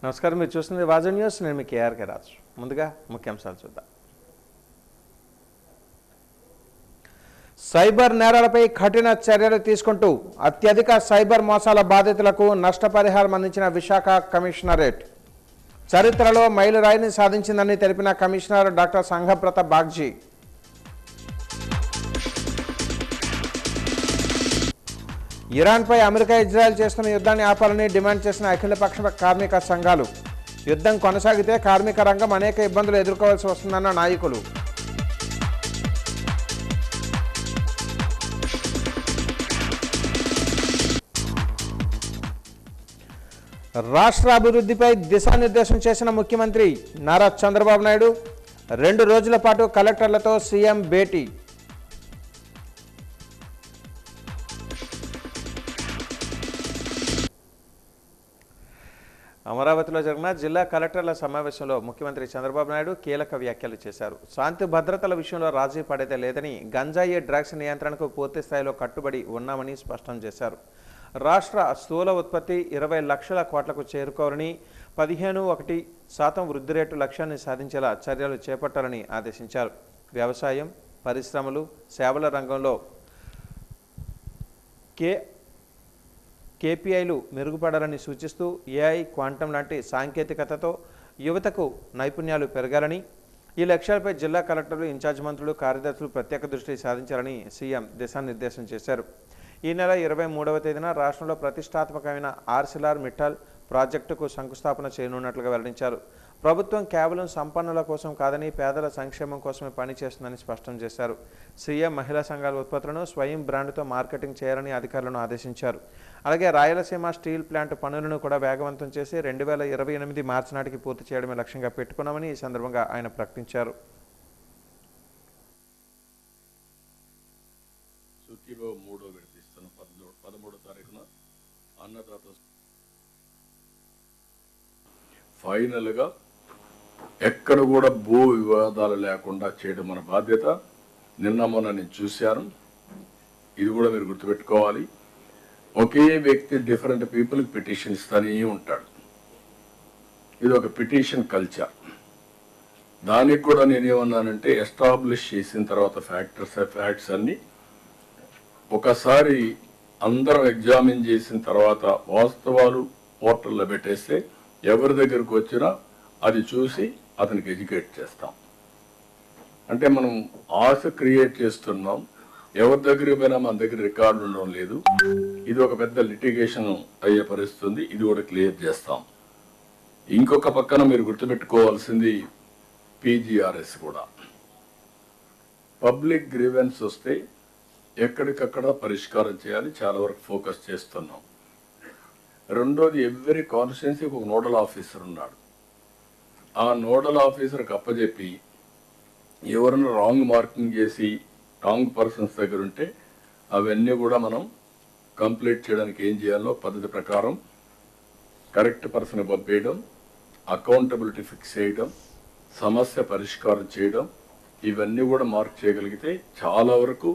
నమస్కారం, మీరు చూస్తున్నది వాజన్ న్యూస్. నేను మీ కేఆర్కే రాజు. ముందుగా ముఖ్యాంశాలు చూద్దాం. సైబర్ నేరాలపై కఠిన చర్యలు తీసుకుంటూ అత్యధిక సైబర్ మోసాల బాధితులకు నష్టపరిహారం అందించిన విశాఖ కమిషనరేట్ చరిత్రలో మైలురాయిని సాధించిందని తెలిపిన కమిషనర్ డాక్టర్ సంఘప్రత బాగ్జీ. ఇరాన్పై అమెరికా ఇజ్రాయెల్ చేస్తున్న యుద్ధాన్ని ఆపాలని డిమాండ్ చేసిన అఖిలపక్ష కార్మిక సంఘాలు. యుద్ధం కొనసాగితే కార్మిక రంగం అనేక ఇబ్బందులు ఎదుర్కోవాల్సి వస్తుందన్న నాయకులు. రాష్ట్ర అభివృద్ధిపై దిశానిర్దేశం చేసిన ముఖ్యమంత్రి నారా చంద్రబాబు నాయుడు 2 రోజుల పాటు కలెక్టర్లతో సీఎం భేటీ. అమరావతిలో జరిగిన జిల్లా కలెక్టర్ల సమావేశంలో ముఖ్యమంత్రి చంద్రబాబు నాయుడు కీలక వ్యాఖ్యలు చేశారు. శాంతి భద్రతల విషయంలో రాజీ పడేదే లేదని, గంజాయి డ్రగ్స్ నియంత్రణకు పూర్తి స్థాయిలో కట్టుబడి ఉన్నామని స్పష్టం చేశారు. రాష్ట్ర స్థూల ఉత్పత్తి 20 లక్షల కోట్లకు చేరుకోవాలని, 15.1% వృద్ధి రేటు లక్ష్యాన్ని సాధించేలా చర్యలు చేపట్టాలని ఆదేశించారు. వ్యవసాయం, పరిశ్రమలు, సేవల రంగంలో కేపీఐలు మెరుగుపడాలని సూచిస్తూ ఏఐ, క్వాంటం లాంటి సాంకేతికతతో యువతకు నైపుణ్యాలు పెరగాలని, ఈ లక్ష్యాలపై జిల్లా కలెక్టర్లు, ఇన్ఛార్జ్ మంత్రులు, కార్యదర్శులు ప్రత్యేక దృష్టి సాధించాలని సీఎం దిశానిర్దేశం చేశారు. ఈ నెల 23వ తేదీన రాష్ట్రంలో ప్రతిష్టాత్మకమైన ఆర్సిలార్ మిట్టల్ ప్రాజెక్టుకు శంకుస్థాపన చేయనున్నట్లుగా వెల్లడించారు. ప్రభుత్వం కేవలం సంపన్నుల కోసం కాదని పేదల సంక్షేమం కోసమే పనిచేస్తుందని స్పష్టం చేశారు. సీఎం మహిళా సంఘాల ఉత్పత్తులను స్వయం బ్రాండ్తో మార్కెటింగ్ చేయాలని అధికారులను ఆదేశించారు. అలాగే రాయలసీమ స్టీల్ ప్లాంట్ పనులను కూడా వేగవంతం చేసి 2028 మార్చి నాటికి పూర్తి చేయడమే లక్ష్యంగా పెట్టుకున్నామని ఈ సందర్భంగా ఆయన ప్రకటించారు. ఫైనల్గా ఎక్కడ కూడా భూ వివాదాలు లేకుండా చేయడం మన బాధ్యత. నిన్న మొన్న నేను చూశాను, ఇది కూడా మీరు గుర్తుపెట్టుకోవాలి. ఒకే వ్యక్తి డిఫరెంట్ పీపుల్కి పిటిషన్ ఇస్తూనే ఉంటాడు. ఇది ఒక పిటిషన్ కల్చర్. దానికి కూడా నేనేమన్నానంటే, ఎస్టాబ్లిష్ చేసిన తర్వాత ఫ్యాక్ట్స్ అన్నీ ఒకసారి అందరం ఎగ్జామిన్ చేసిన తర్వాత వాస్తవాలు పోర్టల్లో పెట్టేస్తే ఎవరి దగ్గరకు వచ్చినా అది చూసి అతనికి ఎడ్యుకేట్ చేస్తాం. అంటే మనం ఆశ క్రియేట్ చేస్తున్నాం. ఎవరి దగ్గరికి పోయినా మన దగ్గర రికార్డు ఉండడం లేదు. ఇది ఒక పెద్ద లిటిగేషన్ అయ్యే పరిస్థితుంది. ఇది కూడా క్లియర్ చేస్తాం. ఇంకొక పక్కన మీరు గుర్తుపెట్టుకోవాల్సింది పీజీఆర్ఎస్ కూడా. పబ్లిక్ గ్రీవెన్స్ వస్తే ఎక్కడికక్కడ పరిష్కారం చేయాలి. చాలా వరకు ఫోకస్ చేస్తున్నాం. రెండోది, ఎవ్రీ కాన్స్టిట్యున్సీకి ఒక నోడల్ ఆఫీసర్ ఉన్నాడు. ఆ నోడల్ ఆఫీసర్కి అప్పచెప్పి ఎవరైనా రాంగ్ మార్కింగ్ చేసి రాంగ్ పర్సన్స్ దగ్గర ఉంటే అవన్నీ కూడా మనం కంప్లీట్ చేయడానికి ఏం చేయాలో పద్ధతి ప్రకారం కరెక్ట్ పర్సన్ పంపేయడం, అకౌంటబిలిటీ ఫిక్స్ చేయడం, సమస్య పరిష్కారం చేయడం, ఇవన్నీ కూడా మార్క్ చేయగలిగితే చాలా వరకు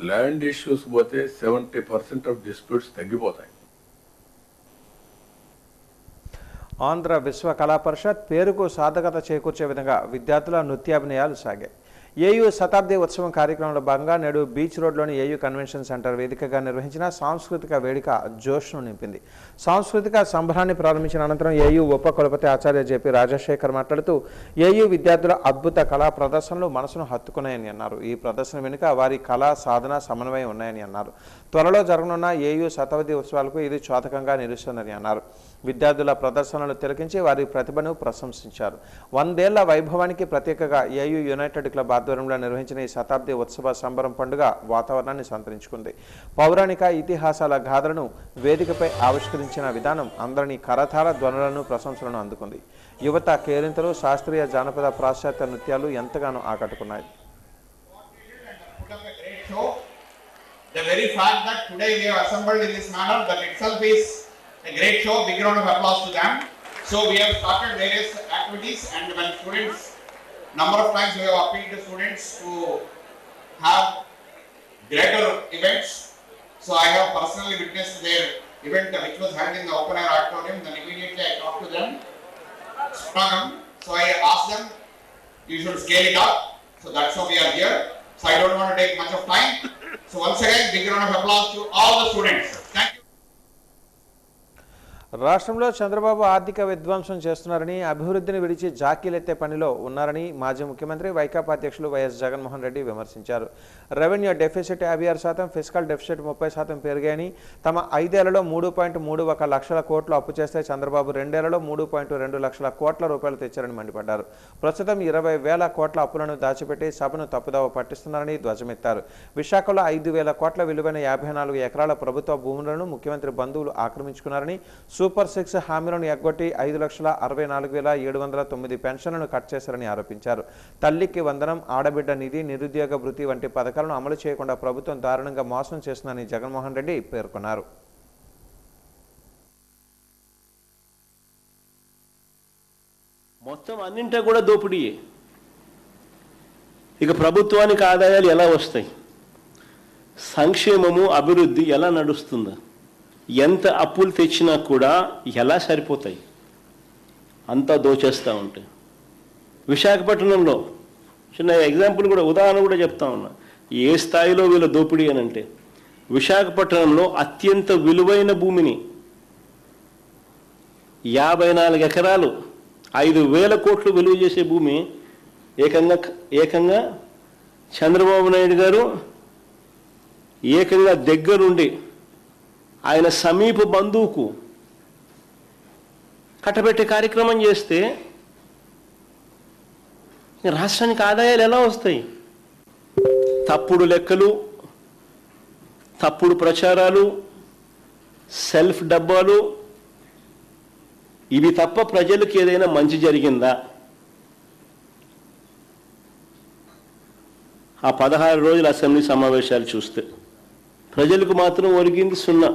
ల్యాండ్ ఇష్యూస్ పోతే 70% ఆఫ్ డిస్ప్యూట్స్ తగ్గిపోతాయి. ఆంధ్ర విశ్వ కళా పరిషత్ పేరుకు సార్థకత చేకూర్చే విధంగా విద్యార్థుల నృత్యాభినయాలు సాగాయి. ఏయూ శతాబ్ది ఉత్సవం కార్యక్రమంలో భాగంగా నేడు బీచ్ రోడ్లోని ఏయూ కన్వెన్షన్ సెంటర్ వేదికగా నిర్వహించిన సాంస్కృతిక వేడుక జోష్ను నింపింది. సాంస్కృతిక సంబరాన్ని ప్రారంభించిన అనంతరం ఏయూ ఉప కులపతి ఆచార్య జేపీ రాజశేఖర్ మాట్లాడుతూ, ఏయూ విద్యార్థుల అద్భుత కళా ప్రదర్శనలు మనసును హత్తుకున్నాయని అన్నారు. ఈ ప్రదర్శన వెనుక వారి కళా సాధన సమన్వయం ఉన్నాయని అన్నారు. త్వరలో జరగనున్న ఏయూ శతాబ్ది ఉత్సవాలకు ఇది చోదకంగా నిలుస్తుందని అన్నారు. విద్యార్థుల ప్రదర్శనలు తిలకించి వారి ప్రతిభను ప్రశంసించారు. 100 ఏళ్ల వైభవానికి ప్రత్యేకగా ఏయూ యునైటెడ్ క్లబ్ ఆధ్వర్యంలో నిర్వహించిన ఈ శతాబ్ది ఉత్సవ సంబరం పండుగ వాతావరణాన్ని సంతరించుకుంది. పౌరాణిక ఇతిహాసాల గాథలను వేదికపై ఆవిష్కరించిన విధానం అందరినీ కరతాళ ధ్వనులను, ప్రశంసలను అందుకుంది. యువత కేరింతలు, శాస్త్రీయ, జానపద, పాశ్చాత్య నృత్యాలు ఎంతగానో ఆకట్టుకున్నాయి. The very fact that today we have assembled in this manner, that itself is a great show. Big round of applause to them. So we have started various activities, and when students, number of times we have appealed to students to have greater events. So I have personally witnessed their event which was held in the open air auditorium, then immediately I talked to them, so I asked them, you should scale it up. So that's why we are here. So I don't want to take much of time. So once again, big round of applause to all the students. Thank you. రాష్ట్రంలో చంద్రబాబు ఆర్థిక విధ్వంసం చేస్తున్నారని, అభివృద్ధిని విడిచి జాకీలెత్తే పనిలో ఉన్నారని మాజీ ముఖ్యమంత్రి వైకాపా అధ్యక్షులు వైఎస్ జగన్మోహన్ రెడ్డి విమర్శించారు. రెవెన్యూ డెఫిసిట్ 56%, ఫిస్కల్ డెఫిసిట్ 30% పెరిగాయని, తమ 5 ఏళ్లలో 3.31 లక్షల కోట్లు అప్పు చేస్తే చంద్రబాబు 2 ఏళ్లలో 3.2 లక్షల కోట్ల రూపాయలు తెచ్చారని మండిపడ్డారు. ప్రస్తుతం 20,000 కోట్ల అప్పులను దాచిపెట్టి సభను తప్పుదోవ పట్టిస్తున్నారని ధ్వజమెత్తారు. విశాఖలో 5,000 కోట్ల విలువైన 54 ఎకరాల ప్రభుత్వ భూములను ముఖ్యమంత్రి బంధువులు ఆక్రమించుకున్నారని, సూపర్ 6 హామీలను ఎగ్గొట్టి 5,64,709 పెన్షన్లను కట్ చేశారని ఆరోపించారు. తల్లికి వందనం, ఆడబిడ్డ నిధి, నిరుద్యోగ భృతి వంటి పథకాలను అమలు చేయకుండా ప్రభుత్వం దారుణంగా మోసం చేస్తుందని జగన్మోహన్ రెడ్డి పేర్కొన్నారు. మొత్తం అన్నింటా కూడా దోపిడీయే. ఇక ప్రభుత్వానికి ఆదాయాలు ఎలా వస్తాయి, సంక్షేమము అభివృద్ధి ఎలా నడుస్తుందా, ఎంత అప్పులు తెచ్చినా కూడా ఎలా సరిపోతాయి, అంతా దోచేస్తూ ఉంటాయి. విశాఖపట్నంలో చిన్న ఎగ్జాంపుల్ కూడా, ఉదాహరణ కూడా చెప్తా ఉన్నా, ఏ స్థాయిలో వీళ్ళ దోపిడీ అని అంటే, విశాఖపట్నంలో అత్యంత విలువైన భూమిని 54 ఎకరాలు 5,000 కోట్లు విలువ చేసే భూమి ఏకంగా చంద్రబాబు నాయుడు గారు ఏకంగా దగ్గరుండి ఆయన సమీప బంధువుకు కట్టబెట్టే కార్యక్రమం చేస్తే రాష్ట్రానికి ఆదాయాలు ఎలా వస్తాయి? తప్పుడు లెక్కలు, తప్పుడు ప్రచారాలు, సెల్ఫ్ డబ్బాలు, ఇవి తప్ప ప్రజలకు ఏదైనా మంచి జరిగిందా? ఆ 16 రోజుల అసెంబ్లీ సమావేశాలు చూస్తే ప్రజలకు మాత్రం ఒరిగింది 0.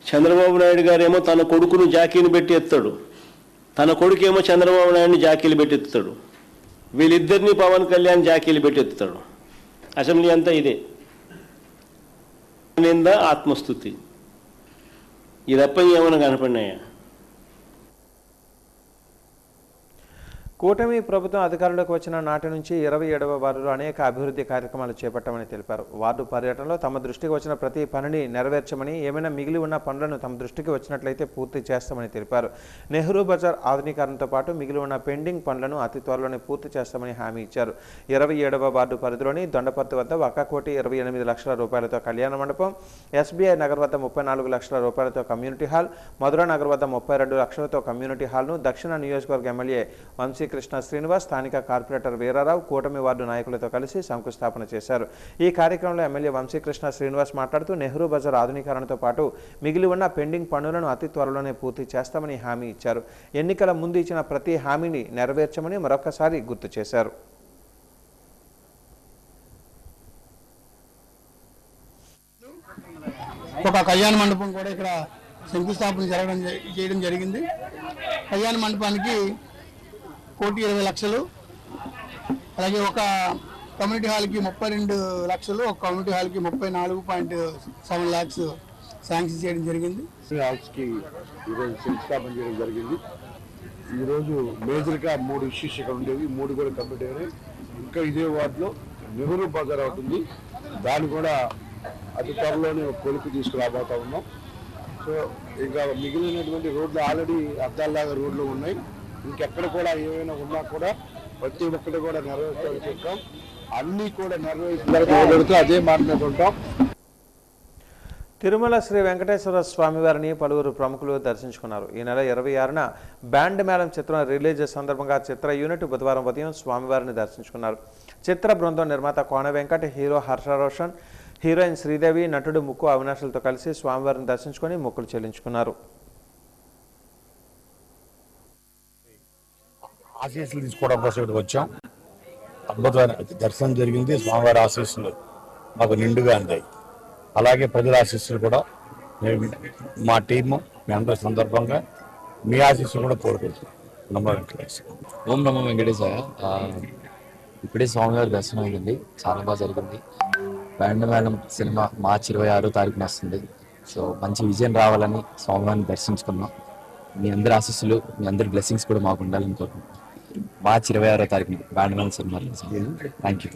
చంద్రబాబు నాయుడు గారేమో తన కొడుకును జాకీని పెట్టి ఎత్తాడు, తన కొడుకేమో చంద్రబాబు నాయుడిని జాకీలు పెట్టి ఎత్తుతాడు, వీళ్ళిద్దరినీ పవన్ కళ్యాణ్ జాకీలు పెట్టి ఎత్తుతాడు. అసెంబ్లీ అంతా ఇదే నింద, ఆత్మస్తుతి, ఇది తప్ప ఏమైనా కనపడినాయా? కూటమి ప్రభుత్వం అధికారంలోకి వచ్చిన నాటి నుంచి 27వ వార్డులో అనేక అభివృద్ధి కార్యక్రమాలు చేపట్టామని తెలిపారు. వార్డు పర్యటనలో తమ దృష్టికి వచ్చిన ప్రతి పనిని నెరవేర్చమని, ఏమైనా మిగిలి ఉన్న పనులను తమ దృష్టికి వచ్చినట్లయితే పూర్తి చేస్తామని తెలిపారు. నెహ్రూ బజార్ ఆధునీకరణతో పాటు మిగిలి ఉన్న పెండింగ్ పనులను అతి త్వరలోనే పూర్తి చేస్తామని హామీ ఇచ్చారు. 27వ వార్డు పరిధిలోని దొండపర్తి వద్ద 1,28 లక్షల రూపాయలతో కళ్యాణ మండపం, ఎస్బీఐ నగర్ వద్ద 34 లక్షల రూపాయలతో కమ్యూనిటీ హాల్, మధురా నగర్ వద్ద 32 లక్షలతో కమ్యూనిటీ హాల్ను దక్షిణ నియోజకవర్గ ఎమ్మెల్యే వంశీ కృష్ణ శ్రీనివాస్, స్థానిక కార్పొరేటర్ వీరారావు కూటమి వార్డు నాయకులతో కలిసి శంకుస్థాపన చేశారు. ఈ కార్యక్రమంలో ఎమ్మెల్యే వంశీ కృష్ణ శ్రీనివాస్ మాట్లాడుతూ నెహ్రూ బజార్ ఆధునీకరణతో పాటు మిగిలి ఉన్న పెండింగ్ పనులను అతి త్వరలోనే పూర్తి చేస్తామని హామీ ఇచ్చారు. ఎన్నికల ముందు ఇచ్చిన ప్రతి హామీని నెరవేర్చమని మరొకసారి గుర్తు చేశారు. ఒక కళ్యాణ మండపం కూడా ఇక్కడ శంకుస్థాపన చేయడం జరిగింది. కళ్యాణ మండపానికి 1,20,00,000, అలాగే ఒక కమ్యూనిటీ హాల్కి 32 లక్షలు, ఒక కమ్యూనిటీ హాల్కి 34.7 lakhs శాంక్షన్ చేయడం జరిగింది. హాల్స్కి ఈరోజు శంకుస్థాపన చేయడం జరిగింది. ఈరోజు మేజర్గా 3 ఇష్యూస్ ఇక్కడ ఉండేవి, 3 కూడా కంప్లీట్ అయినాయి. ఇంకా ఇదే వార్డులో నెహ్రూ బజార్ అవుతుంది, దాన్ని కూడా అతి త్వరలోనే కొలుపు తీసుకురాబోతా ఉన్నాం. సో ఇంకా మిగిలినటువంటి రోడ్లు ఆల్రెడీ అద్దాల్లాగా రోడ్లు ఉన్నాయి, ఇంకెక్కడ కూడా ఏమైనా ఉన్నా కూడా ప్రతి ఒక్కటి కూడా నెరవేర్చాలని చెప్పాం. అన్నీ కూడా నెరవేర్చి అదే మాట మీద ఉంటాం. తిరుమల శ్రీ వెంకటేశ్వర స్వామివారిని పలువురు ప్రముఖులు దర్శించుకున్నారు. ఈ నెల 26న బ్యాండ్ మేళం చిత్రం రిలీజ్ సందర్భంగా చిత్ర యూనిట్ బుధవారం ఉదయం స్వామివారిని దర్శించుకున్నారు. చిత్ర బృందం నిర్మాత కోన వెంకట్, హీరో హర్ష రోషన్, హీరోయిన్ శ్రీదేవి, నటుడు ముక్కు అవినాష్లతో కలిసి స్వామివారిని దర్శించుకొని మొక్కులు చెల్లించుకున్నారు. ఆశీస్సులు తీసుకోవడం కోసం ఇక్కడ వచ్చాం. అద్భుతమైన దర్శనం జరిగింది. స్వామివారి ఆశీస్సులు మాకు నిండుగా అందాయి. అలాగే ప్రజల ఆశీస్సులు కూడా మా టీము మీ అందరి సందర్భంగా మీ ఆశీస్సులు కూడా కోరుకుంటున్నాం. నమో వెంకటేశ్వర. ఓం నమో వెంకటేశాయ. ఇప్పుడే స్వామివారి దర్శనం అయింది, చాలా బాగా జరిగింది. బ్యాండ్ మేళం సినిమా మార్చి 26వ తారీఖున వస్తుంది. సో మంచి విజయం రావాలని స్వామివారిని దర్శించుకున్నాం. మీ అందరి ఆశీస్సులు, మీ అందరి బ్లెస్సింగ్స్ కూడా మాకు ఉండాలని కోరుకుంటున్నాం. మార్చి 26వ తారీఖున Band Melam cinema release. Thank you.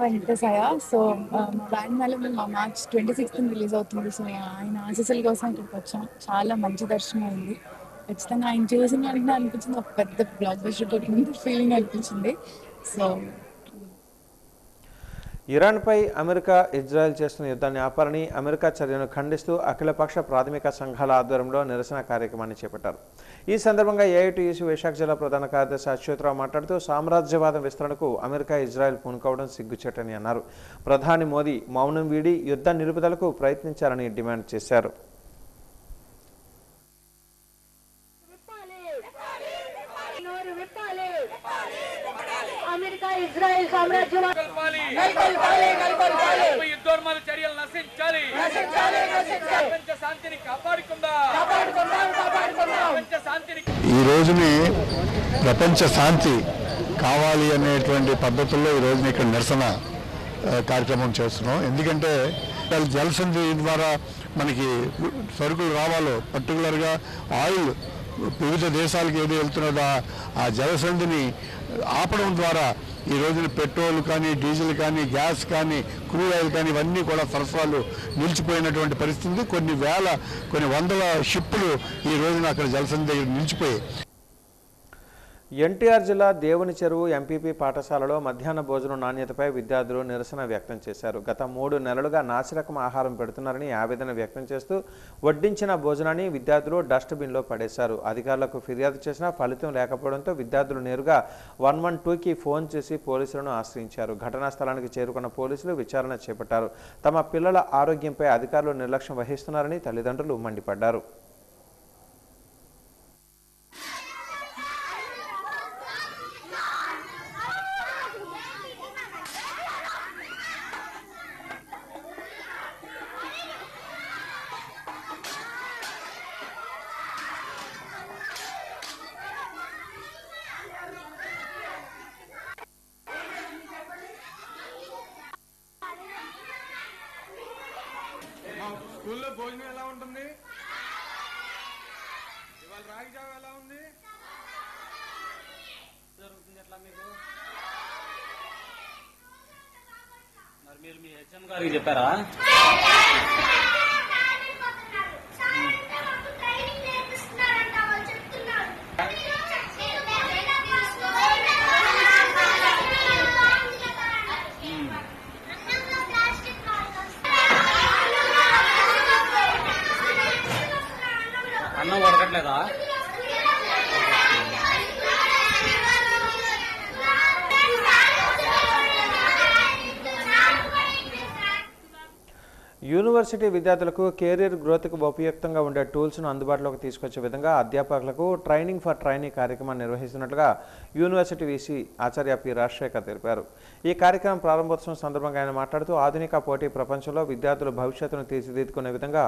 Venkatesayya. So మా బ్యాండ్ మేళం మా మార్చ్ 26th రిలీజ్ అవుతుంది. సో ఆయన ఆశీస్సుల కోసం ఇక్కడికి వచ్చాం. చాలా మంచి దర్శనం అయింది. ఖచ్చితంగా ఆయన చూసిన వెంటనే అనిపించింది ఒక పెద్ద బ్లాక్ బస్టర్ కొట్టింది ఫీలింగ్ అనిపించింది. సో ఇరాన్పై అమెరికా, ఇజ్రాయెల్ చేస్తున్న యుద్ధాన్ని ఆపాలని అమెరికా చర్యను ఖండిస్తూ అఖిలపక్ష ప్రాథమిక సంఘాల ఆధ్వర్యంలో నిరసన కార్యక్రమాన్ని చేపట్టారు. ఈ సందర్భంగా ఏఐటీయూసీ విశాఖ జిల్లా ప్రధాన కార్యదర్శి అచ్యుతరావు మాట్లాడుతూ సామ్రాజ్యవాదం విస్తరణకు అమెరికా, ఇజ్రాయెల్ పూనుకోవడం సిగ్గుచేటని అన్నారు. ప్రధాని మోదీ మౌనం వీడి యుద్ధ నిలుపుదలకు ప్రయత్నించాలని డిమాండ్ చేశారు. అమెరికా ఇజ్రాయెల్ సామ్రాజ్యవాదం యుద్ధోన్మాద చర్యలు నశించాలి. ప్రపంచ శాంతిని కాపాడుకుందాం. ప్రపంచ శాంతిని ఈ రోజుని ప్రపంచ శాంతి కావాలి అనేటువంటి పద్ధతుల్లో ఈ రోజున ఇక్కడ నిరసన కార్యక్రమం చేస్తున్నాం. ఎందుకంటే జలసంధి ద్వారా మనకి సరుకులు రావాలో, పర్టికులర్గా ఆయిల్ వివిధ దేశాలకు ఏదో వెళ్తున్నదో ఆ జలసంధిని ఆపడం ద్వారా ఈ రోజున పెట్రోల్ కానీ, డీజిల్ కానీ, గ్యాస్ కానీ, క్రూడ్ ఆయిల్ కానీ ఇవన్నీ కూడా సరఫరాలు నిలిచిపోయినటువంటి పరిస్థితి. కొన్ని వందల షిప్పులు ఈ రోజున అక్కడ జలసంధి దగ్గర నిలిచిపోయాయి. ఎన్టీఆర్ జిల్లా దేవుని చెరువు ఎంపీపీ పాఠశాలలో మధ్యాహ్న భోజనం నాణ్యతపై విద్యార్థులు నిరసన వ్యక్తం చేశారు. గత 3 నెలలుగా నాసిరకం ఆహారం పెడుతున్నారని ఆవేదన వ్యక్తం చేస్తూ వడ్డించిన భోజనాన్ని విద్యార్థులు డస్ట్బిన్లో పడేశారు. అధికారులకు ఫిర్యాదు చేసినా ఫలితం లేకపోవడంతో విద్యార్థులు నేరుగా 112కి ఫోన్ చేసి పోలీసులను ఆశ్రయించారు. ఘటనా స్థలానికి చేరుకున్న పోలీసులు విచారణ చేపట్టారు. తమ పిల్లల ఆరోగ్యంపై అధికారులు నిర్లక్ష్యం వహిస్తున్నారని తల్లిదండ్రులు మండిపడ్డారు. స్కూల్లో భోజనం ఎలా ఉంటుంది? ఇవాళ రాగి జావ ఎలా ఉంది? జరుగుతుంది ఎట్లా మీకు? మరి మీరు మీ హెచ్ఎం గారికి చెప్పారా? అన్నం ఉడకట్లేదా? యూనివర్సిటీ విద్యార్థులకు కెరీర్ గ్రోత్కు ఉపయుక్తంగా ఉండే టూల్స్ను అందుబాటులోకి తీసుకొచ్చే విధంగా అధ్యాపకులకు ట్రైనింగ్ ఫర్ ట్రైనింగ్ కార్యక్రమాన్ని నిర్వహిస్తున్నట్లుగా యూనివర్సిటీ వీసీ ఆచార్య పి రాజశేఖర్ తెలిపారు. ఈ కార్యక్రమం ప్రారంభోత్సవం సందర్భంగా ఆయన మాట్లాడుతూ ఆధునిక పోటీ ప్రపంచంలో విద్యార్థులు భవిష్యత్తును తీర్చిదిద్దుకునే విధంగా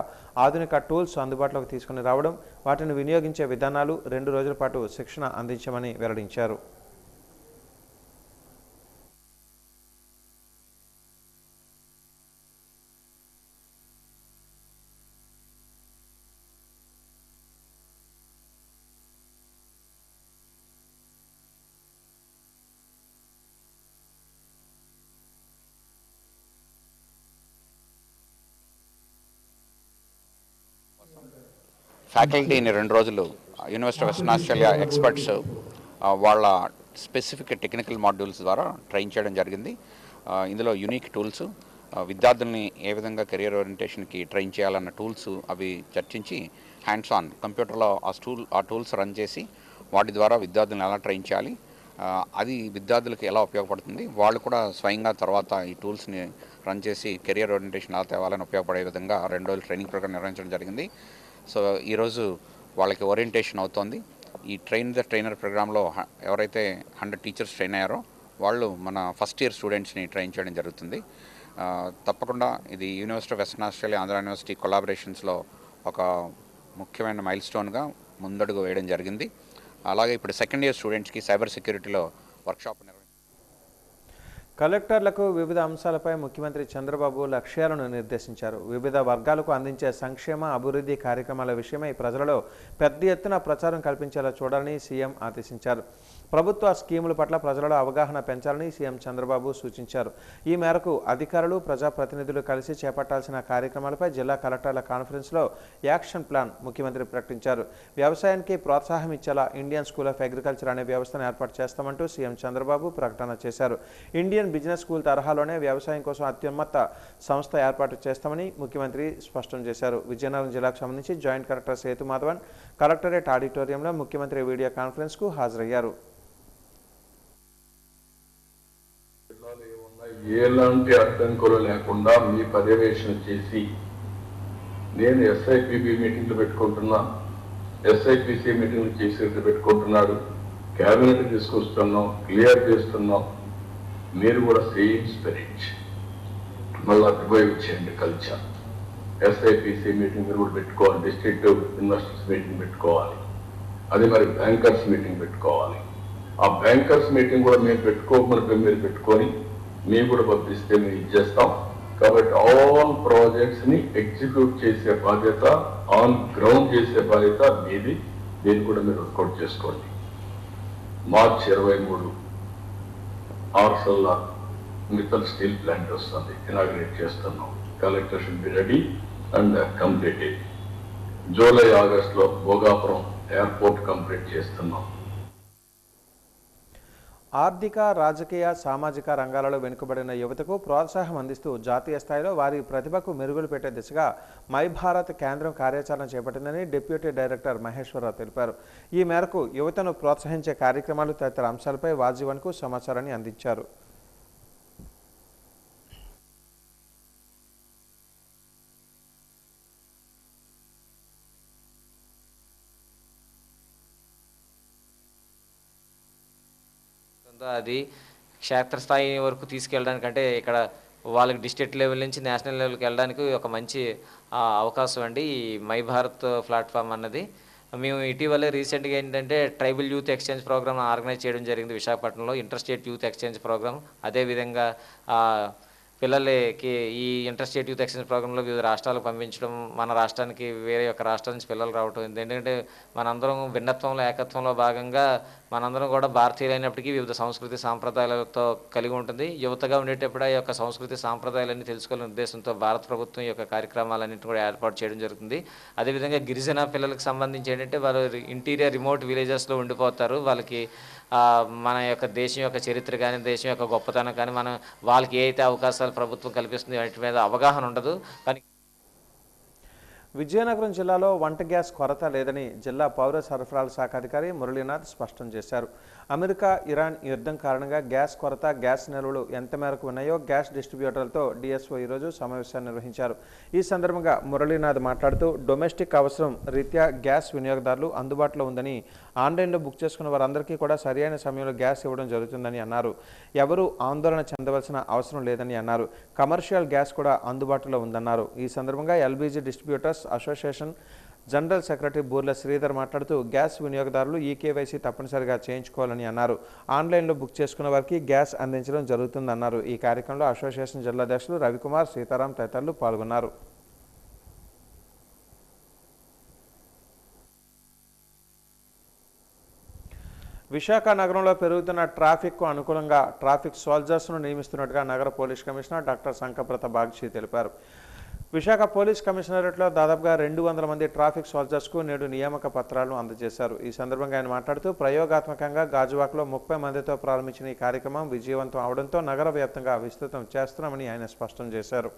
ఆధునిక టూల్స్ అందుబాటులోకి తీసుకుని రావడం, వాటిని వినియోగించే విధానాలు, 2 రోజుల పాటు శిక్షణ అందించామని వెల్లడించారు. ఫ్యాకల్టీని 2 రోజులు university of Western Australia experts వాళ్ళ స్పెసిఫిక్ టెక్నికల్ మాడ్యూల్స్ ద్వారా ట్రైన్ చేయడం జరిగింది. ఇందులో యూనిక్ టూల్స్, విద్యార్థుల్ని ఏ విధంగా కెరియర్ ఓరియంటేషన్కి ట్రైన్ చేయాలన్న టూల్స్ అవి చర్చించి హ్యాండ్స్ ఆన్ కంప్యూటర్లో ఆ టూల్స్ రన్ చేసి వాటి ద్వారా విద్యార్థులను ఎలా ట్రైన్ చేయాలి, అది విద్యార్థులకు ఎలా ఉపయోగపడుతుంది, వాళ్ళు కూడా స్వయంగా తర్వాత ఈ టూల్స్ని రన్ చేసి కెరియర్ ఓరియంటేషన్ ఎలా తేవాలని ఉపయోగపడే విధంగా 2 రోజులు ట్రైనింగ్ ప్రోగ్రామ్ నిర్వహించడం జరిగింది. సో ఈరోజు వాళ్ళకి ఓరియంటేషన్ అవుతోంది. ఈ ట్రైనర్ ప్రోగ్రాంలో ఎవరైతే 100 టీచర్స్ ట్రైన్ అయ్యారో వాళ్ళు మన ఫస్ట్ ఇయర్ స్టూడెంట్స్ని ట్రైన్ చేయడం జరుగుతుంది. తప్పకుండా ఇది University of Western Australia, Andhra University కొలాబరేషన్స్లో ఒక ముఖ్యమైన మైల్ స్టోన్గా ముందడుగు వేయడం జరిగింది. అలాగే ఇప్పుడు సెకండ్ ఇయర్ స్టూడెంట్స్కి సైబర్ సెక్యూరిటీలో వర్క్షాప్ కలెక్టర్లకు వివిధ అంశాలపై ముఖ్యమంత్రి చంద్రబాబు లక్ష్యాలను నిర్దేశించారు. వివిధ వర్గాలకు అందించే సంక్షేమ అభివృద్ధి కార్యక్రమాల విషయమై ప్రజలలో పెద్ద ఎత్తున ప్రచారం కల్పించేలా చూడాలని సీఎం ఆదేశించారు. ప్రభుత్వ స్కీముల పట్ల ప్రజలలో అవగాహన పెంచాలని సీఎం చంద్రబాబు సూచించారు. ఈ మేరకు అధికారులు, ప్రజాప్రతినిధులు కలిసి చేపట్టాల్సిన కార్యక్రమాలపై జిల్లా కలెక్టర్ల కాన్ఫరెన్స్లో యాక్షన్ ప్లాన్ ముఖ్యమంత్రి ప్రకటించారు. వ్యవసాయానికి ప్రోత్సాహం ఇచ్చేలా ఇండియన్ స్కూల్ ఆఫ్ అగ్రికల్చర్ అనే వ్యవస్థను ఏర్పాటు చేస్తామంటూ సీఎం చంద్రబాబు ప్రకటన చేశారు. ఇండియన్ బిజినెస్ స్కూల్ తరహాలోనే వ్యవసాయం కోసం అత్యున్నత సంస్థ ఏర్పాటు చేస్తామని ముఖ్యమంత్రి స్పష్టం చేశారు. విజయనగరం జిల్లాకు సంబంధించి joint collector Sethu Madhavan collectorate ఆడిటోరియంలో ముఖ్యమంత్రి వీడియో కాన్ఫరెన్స్కు హాజరయ్యారు. ఎలాంటి అడ్డంకులు లేకుండా మీ పర్యవేక్షణ చేసి నేను ఎస్ఐపిబి మీటింగ్లు పెట్టుకుంటున్నా, ఎస్ఐపిసి మీటింగ్లు చేసేది పెట్టుకుంటున్నాడు, క్యాబినెట్ తీసుకొస్తున్నాం, క్లియర్ చేస్తున్నాం. మీరు కూడా సేమ్ స్పిరిట్ మళ్ళీ ఉపయోగించండి. కల్చర్ ఎస్ఐపిసి మీటింగ్ కూడా పెట్టుకోవాలి, డిస్ట్రిక్ట్ ఇన్వెస్టర్స్ మీటింగ్ పెట్టుకోవాలి, అది మరి బ్యాంకర్స్ మీటింగ్ పెట్టుకోవాలి. ఆ బ్యాంకర్స్ మీటింగ్ కూడా మేము పెట్టుకోమని మీరు పెట్టుకొని మేము కూడా పంపిస్తే మేము ఇచ్చేస్తాం. కాబట్టి ఆల్ ప్రాజెక్ట్స్ ని ఎగ్జిక్యూట్ చేసే బాధ్యత, ఆన్ గ్రౌండ్ చేసే బాధ్యత మీది. దీన్ని కూడా మీరు వర్కౌట్ చేసుకోండి. మార్చి 23 ఆర్సల్లా మిత్తల్ స్టీల్ ప్లాంట్ వస్తుంది, ఇనాగ్రేట్ చేస్తున్నాం. Collector should be ready and completed. July, ఆగస్టులో భోగాపురం ఎయిర్పోర్ట్ కంప్లీట్ చేస్తున్నాం. ఆర్థిక, రాజకీయ, సామాజిక రంగాలలో వెనుకబడిన యువతకు ప్రోత్సాహం అందిస్తూ జాతీయ స్థాయిలో వారి ప్రతిభకు మెరుగులు పెట్టే దిశగా మై భారత్ కేంద్రం కార్యాచరణ చేపట్టిందని డిప్యూటీ డైరెక్టర్ మహేశ్వరరావు తెలిపారు. ఈ మేరకు యువతను ప్రోత్సహించే కార్యక్రమాలు తదితర అంశాలపై వాజీవన్కు సమాచారాన్ని అందించారు. అది క్షేత్రస్థాయి వరకు తీసుకెళ్ళడానికంటే ఇక్కడ వాళ్ళకి డిస్ట్రిక్ట్ లెవెల్ నుంచి నేషనల్ లెవెల్కి వెళ్ళడానికి ఒక మంచి అవకాశం అండి ఈ మై భారత్ ప్లాట్ఫామ్ అన్నది. మేము ఇటీవలే రీసెంట్గా ఏంటంటే tribal youth exchange program organise చేయడం జరిగింది విశాఖపట్నంలో, inter state youth exchange program. అదేవిధంగా పిల్లలకి ఈ ఇంటర్ స్టేట్ యూత్ ఎక్స్చేంజ్ ప్రోగ్రాంలో వివిధ రాష్ట్రాలకు పంపించడం, మన రాష్ట్రానికి వేరే ఒక రాష్ట్రం నుంచి పిల్లలు రావడం. ఎందుకంటే మనందరం భిన్నత్వంలో ఏకత్వంలో భాగంగా మనందరం కూడా భారతీయులైనప్పటికీ వివిధ సంస్కృతి సాంప్రదాయాలతో కలిగి ఉంటుంది. యువతగా ఉండేటప్పుడు ఈ యొక్క సంస్కృతి సాంప్రదాయాలన్నీ తెలుసుకోవాలనే ఉద్దేశంతో భారత ప్రభుత్వం ఈ యొక్క కార్యక్రమాలన్నింటినీ కూడా ఏర్పాటు చేయడం జరుగుతుంది. అదేవిధంగా గిరిజన పిల్లలకు సంబంధించి ఏంటంటే వాళ్ళు ఇంటీరియర్ రిమోట్ విలేజెస్లో ఉండిపోతారు. వాళ్ళకి మన యొక్క దేశం యొక్క చరిత్ర కానీ, దేశం యొక్క గొప్పతనం కానీ, మనం వాళ్ళకి ఏ అయితే అవకాశాలు ప్రభుత్వం కల్పిస్తుంది వాటి మీద అవగాహన ఉండదు. కానీ విజయనగరం జిల్లాలో వంట గ్యాస్ కొరత లేదని జిల్లా పౌర సరఫరాల శాఖ అధికారి మురళీనాథ్ స్పష్టం చేశారు. అమెరికా, ఇరాన్ యుద్ధం కారణంగా గ్యాస్ కొరత, గ్యాస్ నిల్వలు ఎంత మేరకు ఉన్నాయో గ్యాస్ డిస్ట్రిబ్యూటర్లతో డిఎస్ఓ ఈరోజు సమావేశాన్ని నిర్వహించారు. ఈ సందర్భంగా మురళీనాథ్ మాట్లాడుతూ డొమెస్టిక్ అవసరం రీత్యా గ్యాస్ వినియోగదారులు అందుబాటులో ఉందని, ఆన్లైన్లో బుక్ చేసుకున్న వారందరికీ కూడా సరైన సమయంలో గ్యాస్ ఇవ్వడం జరుగుతుందని అన్నారు. ఎవరూ ఆందోళన చెందవలసిన అవసరం లేదని అన్నారు. కమర్షియల్ గ్యాస్ కూడా అందుబాటులో ఉందన్నారు. ఈ సందర్భంగా LBG distributors association general secretary Burla Sridhar మాట్లాడుతూ గ్యాస్ వినియోగదారులు ఈకేవైసీ తప్పనిసరిగా చేయించుకోవాలని అన్నారు. ఆన్లైన్లో బుక్ చేసుకున్న వారికి గ్యాస్ అందించడం జరుగుతుందన్నారు. ఈ కార్యక్రమంలో అసోసియేషన్ జిల్లా అధ్యక్షులు రవికుమార్, సీతారాం తదితరులు పాల్గొన్నారు. విశాఖ నగరంలో పెరుగుతున్న ట్రాఫిక్కు అనుకూలంగా ట్రాఫిక్ సోల్జర్స్ను నియమిస్తున్నట్టుగా నగర పోలీస్ కమిషనర్ డాక్టర్ సంకప్రత బాగ్చి తెలిపారు. విశాఖ పోలీస్ కమిషనరేట్లో దాదాపుగా 200 మంది ట్రాఫిక్ సోల్జర్స్కు నేడు నియామక పత్రాలను అందజేశారు. ఈ సందర్భంగా ఆయన మాట్లాడుతూ ప్రయోగాత్మకంగా గాజువాకలో 30 మందితో ప్రారంభించిన ఈ కార్యక్రమం విజయవంతం అవడంతో నగర వ్యాప్తంగా విస్తృతం చేస్తున్నామని ఆయన స్పష్టం చేశారు.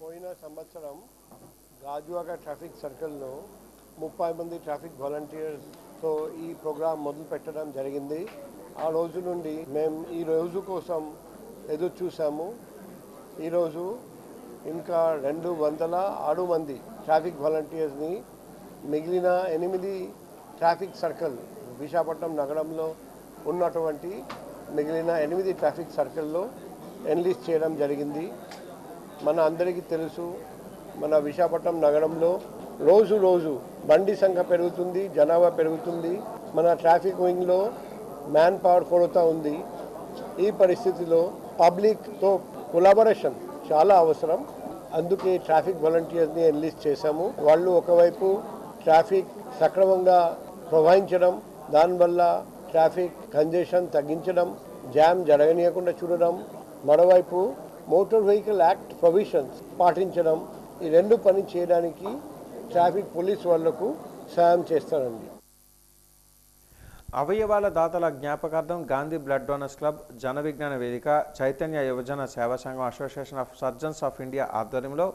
పోయిన సంవత్సరం గాజువాక ట్రాఫిక్ సర్కిల్లో 30 మంది ట్రాఫిక్ వాలంటీర్స్తో ఈ ప్రోగ్రాం మొదలు పెట్టడం జరిగింది. ఆ రోజు నుండి మేము ఈ రోజు కోసం ఎదురు చూసాము. ఈరోజు ఇంకా 206 మంది ట్రాఫిక్ వాలంటీర్స్ని మిగిలిన 8 ట్రాఫిక్ సర్కిల్ విశాఖపట్నం నగరంలో ఉన్నటువంటి మిగిలిన 8 ట్రాఫిక్ సర్కిల్లో ఎన్లిస్ట్ చేయడం జరిగింది. మన అందరికీ తెలుసు, మన విశాఖపట్నం నగరంలో రోజు బండి సంఖ్య పెరుగుతుంది, జనాభా పెరుగుతుంది. మన ట్రాఫిక్ వింగ్లో మ్యాన్ పవర్ కొరత ఉంది. ఈ పరిస్థితిలో పబ్లిక్తో కొలాబరేషన్ చాలా అవసరం. అందుకే ట్రాఫిక్ వాలంటీర్స్ని ఎన్లిస్ట్ చేశాము. వాళ్ళు ఒకవైపు ట్రాఫిక్ సక్రమంగా ప్రవహించడం, దానివల్ల ట్రాఫిక్ కంజెషన్ తగ్గించడం, జామ్ జరగనీయకుండా చూడడం, మరోవైపు మోటార్ వెహికల్ యాక్ట్ ప్రొవిజన్స్ పాటించడం, ఈ 2 పని చేయడానికి ట్రాఫిక్ పోలీస్ వాళ్లకు సాయం చేస్తారండి. అవయవాల దాతల జ్ఞాపకార్థం Gandhi blood donors club, Jana Vignana వేదిక, చైతన్య యువజన సేవా సంఘం, association of surgeons of India ఆధ్వర్యంలో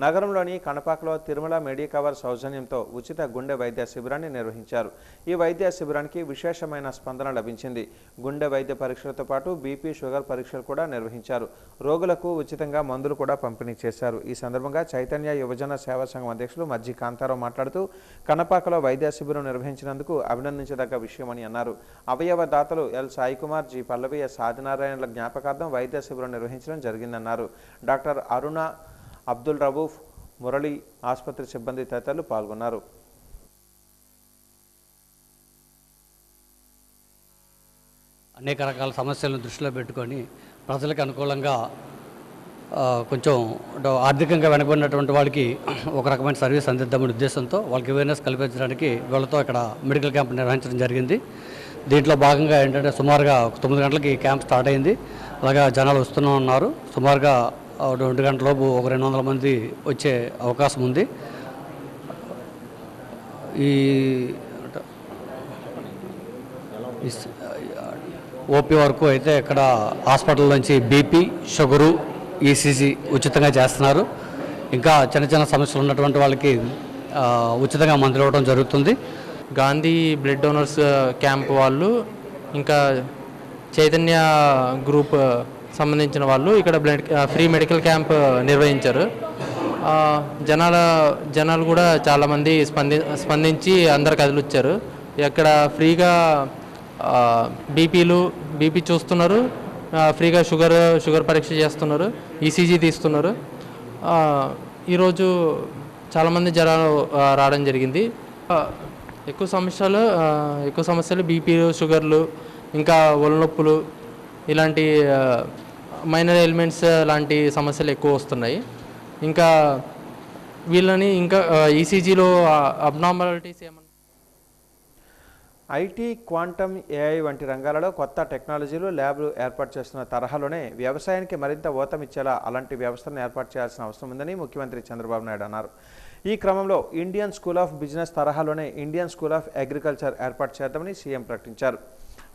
నగరంలోని కనపాకలో తిరుమల మెడికవర్ సౌజన్యంతో ఉచిత గుండె వైద్య శిబిరాన్ని నిర్వహించారు. ఈ వైద్య శిబిరానికి విశేషమైన స్పందన లభించింది. గుండె వైద్య పరీక్షలతో పాటు బీపీ, షుగర్ పరీక్షలు కూడా నిర్వహించారు. రోగులకు ఉచితంగా మందులు కూడా పంపిణీ చేశారు. ఈ సందర్భంగా చైతన్య యువజన సేవా సంఘం అధ్యక్షులు మజ్జి కాంతారావు మాట్లాడుతూ కనపాకలో వైద్య శిబిరం నిర్వహించినందుకు అభినందించదగ్గ విషయమని అన్నారు. అవయవ దాతలు ఎల్ సాయికుమార్, జి పల్లవి, ఎస్ ఆదినారాయణల జ్ఞాపకార్థం వైద్య శిబిరం నిర్వహించడం జరిగిందన్నారు. డాక్టర్ అరుణ, అబ్దుల్ రవూఫ్, మురళి, ఆసుపత్రి సిబ్బంది తదితరులు పాల్గొన్నారు. అనేక రకాల సమస్యలను దృష్టిలో పెట్టుకొని ప్రజలకు అనుకూలంగా కొంచెం ఆర్థికంగా వెనకబడినటువంటి వాళ్ళకి ఒక రకమైన సర్వీస్ అందిద్దామనే ఉద్దేశంతో వాళ్ళకి అవేర్నెస్ కల్పించడానికి వీళ్ళతో ఇక్కడ మెడికల్ క్యాంప్ నిర్వహించడం జరిగింది. దీంట్లో భాగంగా ఏంటంటే సుమారుగా 9 గంటలకి క్యాంప్ స్టార్ట్ అయింది. అలాగా జనాలు వస్తూనే ఉన్నారు. సుమారుగా 2 గంటలలోపు ఒక 200 మంది వచ్చే అవకాశం ఉంది. ఈ ఓపీ వరకు అయితే ఇక్కడ హాస్పిటల్ నుంచి బీపీ, షుగరు, ఈసీజీ ఉచితంగా చేస్తున్నారు. ఇంకా చిన్న సమస్యలు ఉన్నటువంటి వాళ్ళకి ఉచితంగా మందులు ఇవ్వడం జరుగుతుంది. గాంధీ బ్లడ్ డోనర్స్ క్యాంప్ వాళ్ళు ఇంకా చైతన్య గ్రూప్ సంబంధించిన వాళ్ళు ఇక్కడ ఫ్రీ మెడికల్ క్యాంప్ నిర్వహించారు. జనాలు కూడా చాలామంది స్పందించి అందరు కదిలిచ్చారు. ఇక్కడ ఫ్రీగా బీపీ చూస్తున్నారు, ఫ్రీగా షుగర్ పరీక్ష చేస్తున్నారు, ఈసీజీ తీస్తున్నారు. ఈరోజు చాలామంది జనాలు రావడం జరిగింది. ఎక్కువ సమస్యలు బీపీలు, షుగర్లు, ఇంకా ఒళ్ళనొప్పులు, ఇలాంటి మైనర్ ఎలిమెంట్స్ లాంటి సమస్యలు ఎక్కువ వస్తున్నాయి. ఇంకా వీళ్ళని ఇంకా ఈసీజీలో అబ్నార్మాలిటీస్ ఏమన్నా ఐటీ, క్వాంటమ్, ఏఐ వంటి రంగాలలో కొత్త టెక్నాలజీలు, ల్యాబ్లు ఏర్పాటు చేస్తున్న తరహాలోనే వ్యవసాయానికి మరింత ఊతమిచ్చేలా అలాంటి వ్యవస్థను ఏర్పాటు చేయాల్సిన అవసరం ఉందని ముఖ్యమంత్రి చంద్రబాబు నాయుడు అన్నారు. ఈ క్రమంలో ఇండియన్ స్కూల్ ఆఫ్ బిజినెస్ తరహాలోనే ఇండియన్ స్కూల్ ఆఫ్ అగ్రికల్చర్ ఏర్పాటు చేద్దామని సీఎం ప్రకటించారు.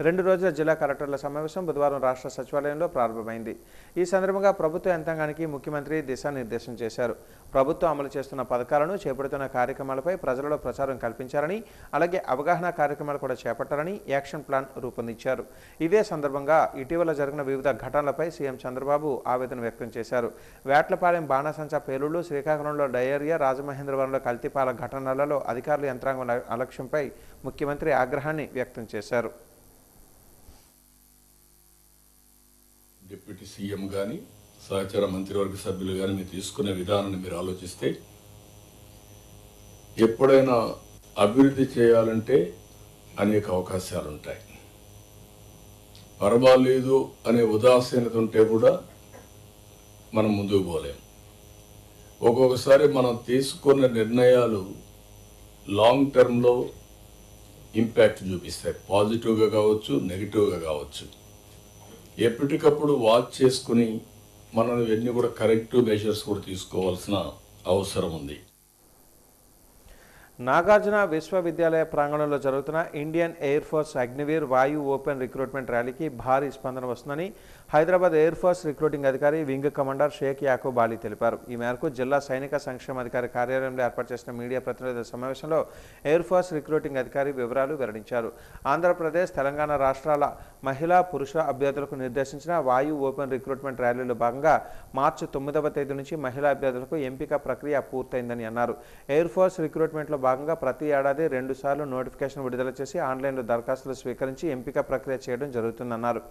2 రోజుల జిల్లా కలెక్టర్ల సమావేశం బుధవారం రాష్ట్ర సచివాలయంలో ప్రారంభమైంది. ఈ సందర్భంగా ప్రభుత్వ యంత్రాంగానికి ముఖ్యమంత్రి దిశానిర్దేశం చేశారు. ప్రభుత్వం అమలు చేస్తున్న పథకాలను, చేపడుతున్న కార్యక్రమాలపై ప్రజలలో ప్రచారం కల్పించారని, అలాగే అవగాహన కార్యక్రమాలు కూడా చేపట్టారని యాక్షన్ ప్లాన్ రూపొందించారు. ఇదే సందర్భంగా ఇటీవల జరిగిన వివిధ ఘటనలపై సీఎం చంద్రబాబు ఆవేదన వ్యక్తం చేశారు. వేట్లపాలెం బాణాసంచా పేలుళ్లు, శ్రీకాకుళంలో డయేరియా, రాజమహేంద్రవరంలో కల్తీపాల ఘటనలలో అధికారుల యంత్రాంగం అలక్ష్యంపై ముఖ్యమంత్రి ఆగ్రహాన్ని వ్యక్తం చేశారు. డిప్యూటీ సీఎం కానీ, సహచార మంత్రివర్గ సభ్యులు కానీ మీరు తీసుకునే విధానాన్ని మీరు ఆలోచిస్తే, ఎప్పుడైనా అభివృద్ధి చేయాలంటే అనేక అవకాశాలు ఉంటాయి. పర్వాలేదు అనే ఉదాసీనత ఉంటే కూడా మనం ముందుకు పోలేం. ఒక్కొక్కసారి మనం తీసుకున్న నిర్ణయాలు లాంగ్ టర్మ్లో ఇంపాక్ట్ చూపిస్తాయి. పాజిటివ్గా కావచ్చు, నెగిటివ్గా కావచ్చు. ఎప్పటికప్పుడు వాచ్ చేసుకుని మనం ఇవన్నీ కూడా కరెక్టివ్ మెజర్స్ కూడా తీసుకోవాల్సిన అవసరం ఉంది. నాగార్జున విశ్వవిద్యాలయ ప్రాంగణంలో జరుగుతున్న ఇండియన్ ఎయిర్ ఫోర్స్ అగ్నివీర్ వాయు ఓపెన్ రిక్రూట్మెంట్ ర్యాలీకి భారీ స్పందన వస్తుందని హైదరాబాద్ ఎయిర్ ఫోర్స్ రిక్రూటింగ్ అధికారి వింగ్ కమాండర్ షేక్ యాకూబ్ అలీ తెలిపారు. ఈ మేరకు జిల్లా సైనిక సంక్షేమ అధికారి కార్యాలయంలో ఏర్పాటు చేసిన మీడియా ప్రతినిధుల సమావేశంలో ఎయిర్ ఫోర్స్ రిక్రూటింగ్ అధికారి వివరాలు వెల్లడించారు. ఆంధ్రప్రదేశ్, తెలంగాణ రాష్ట్రాల మహిళా, పురుష అభ్యర్థులకు నిర్దేశించిన వాయు ఓపెన్ రిక్రూట్మెంట్ ర్యాలీలో భాగంగా మార్చి 9వ తేదీ నుంచి మహిళా అభ్యర్థులకు ఎంపిక ప్రక్రియ పూర్తయిందని అన్నారు. ఎయిర్ ఫోర్స్ రిక్రూట్మెంట్లో భాగంగా ప్రతి ఏడాది 2 సార్లు నోటిఫికేషన్ విడుదల చేసి ఆన్లైన్లో దరఖాస్తులు స్వీకరించి ఎంపిక ప్రక్రియ చేయడం జరుగుతుందన్నారు.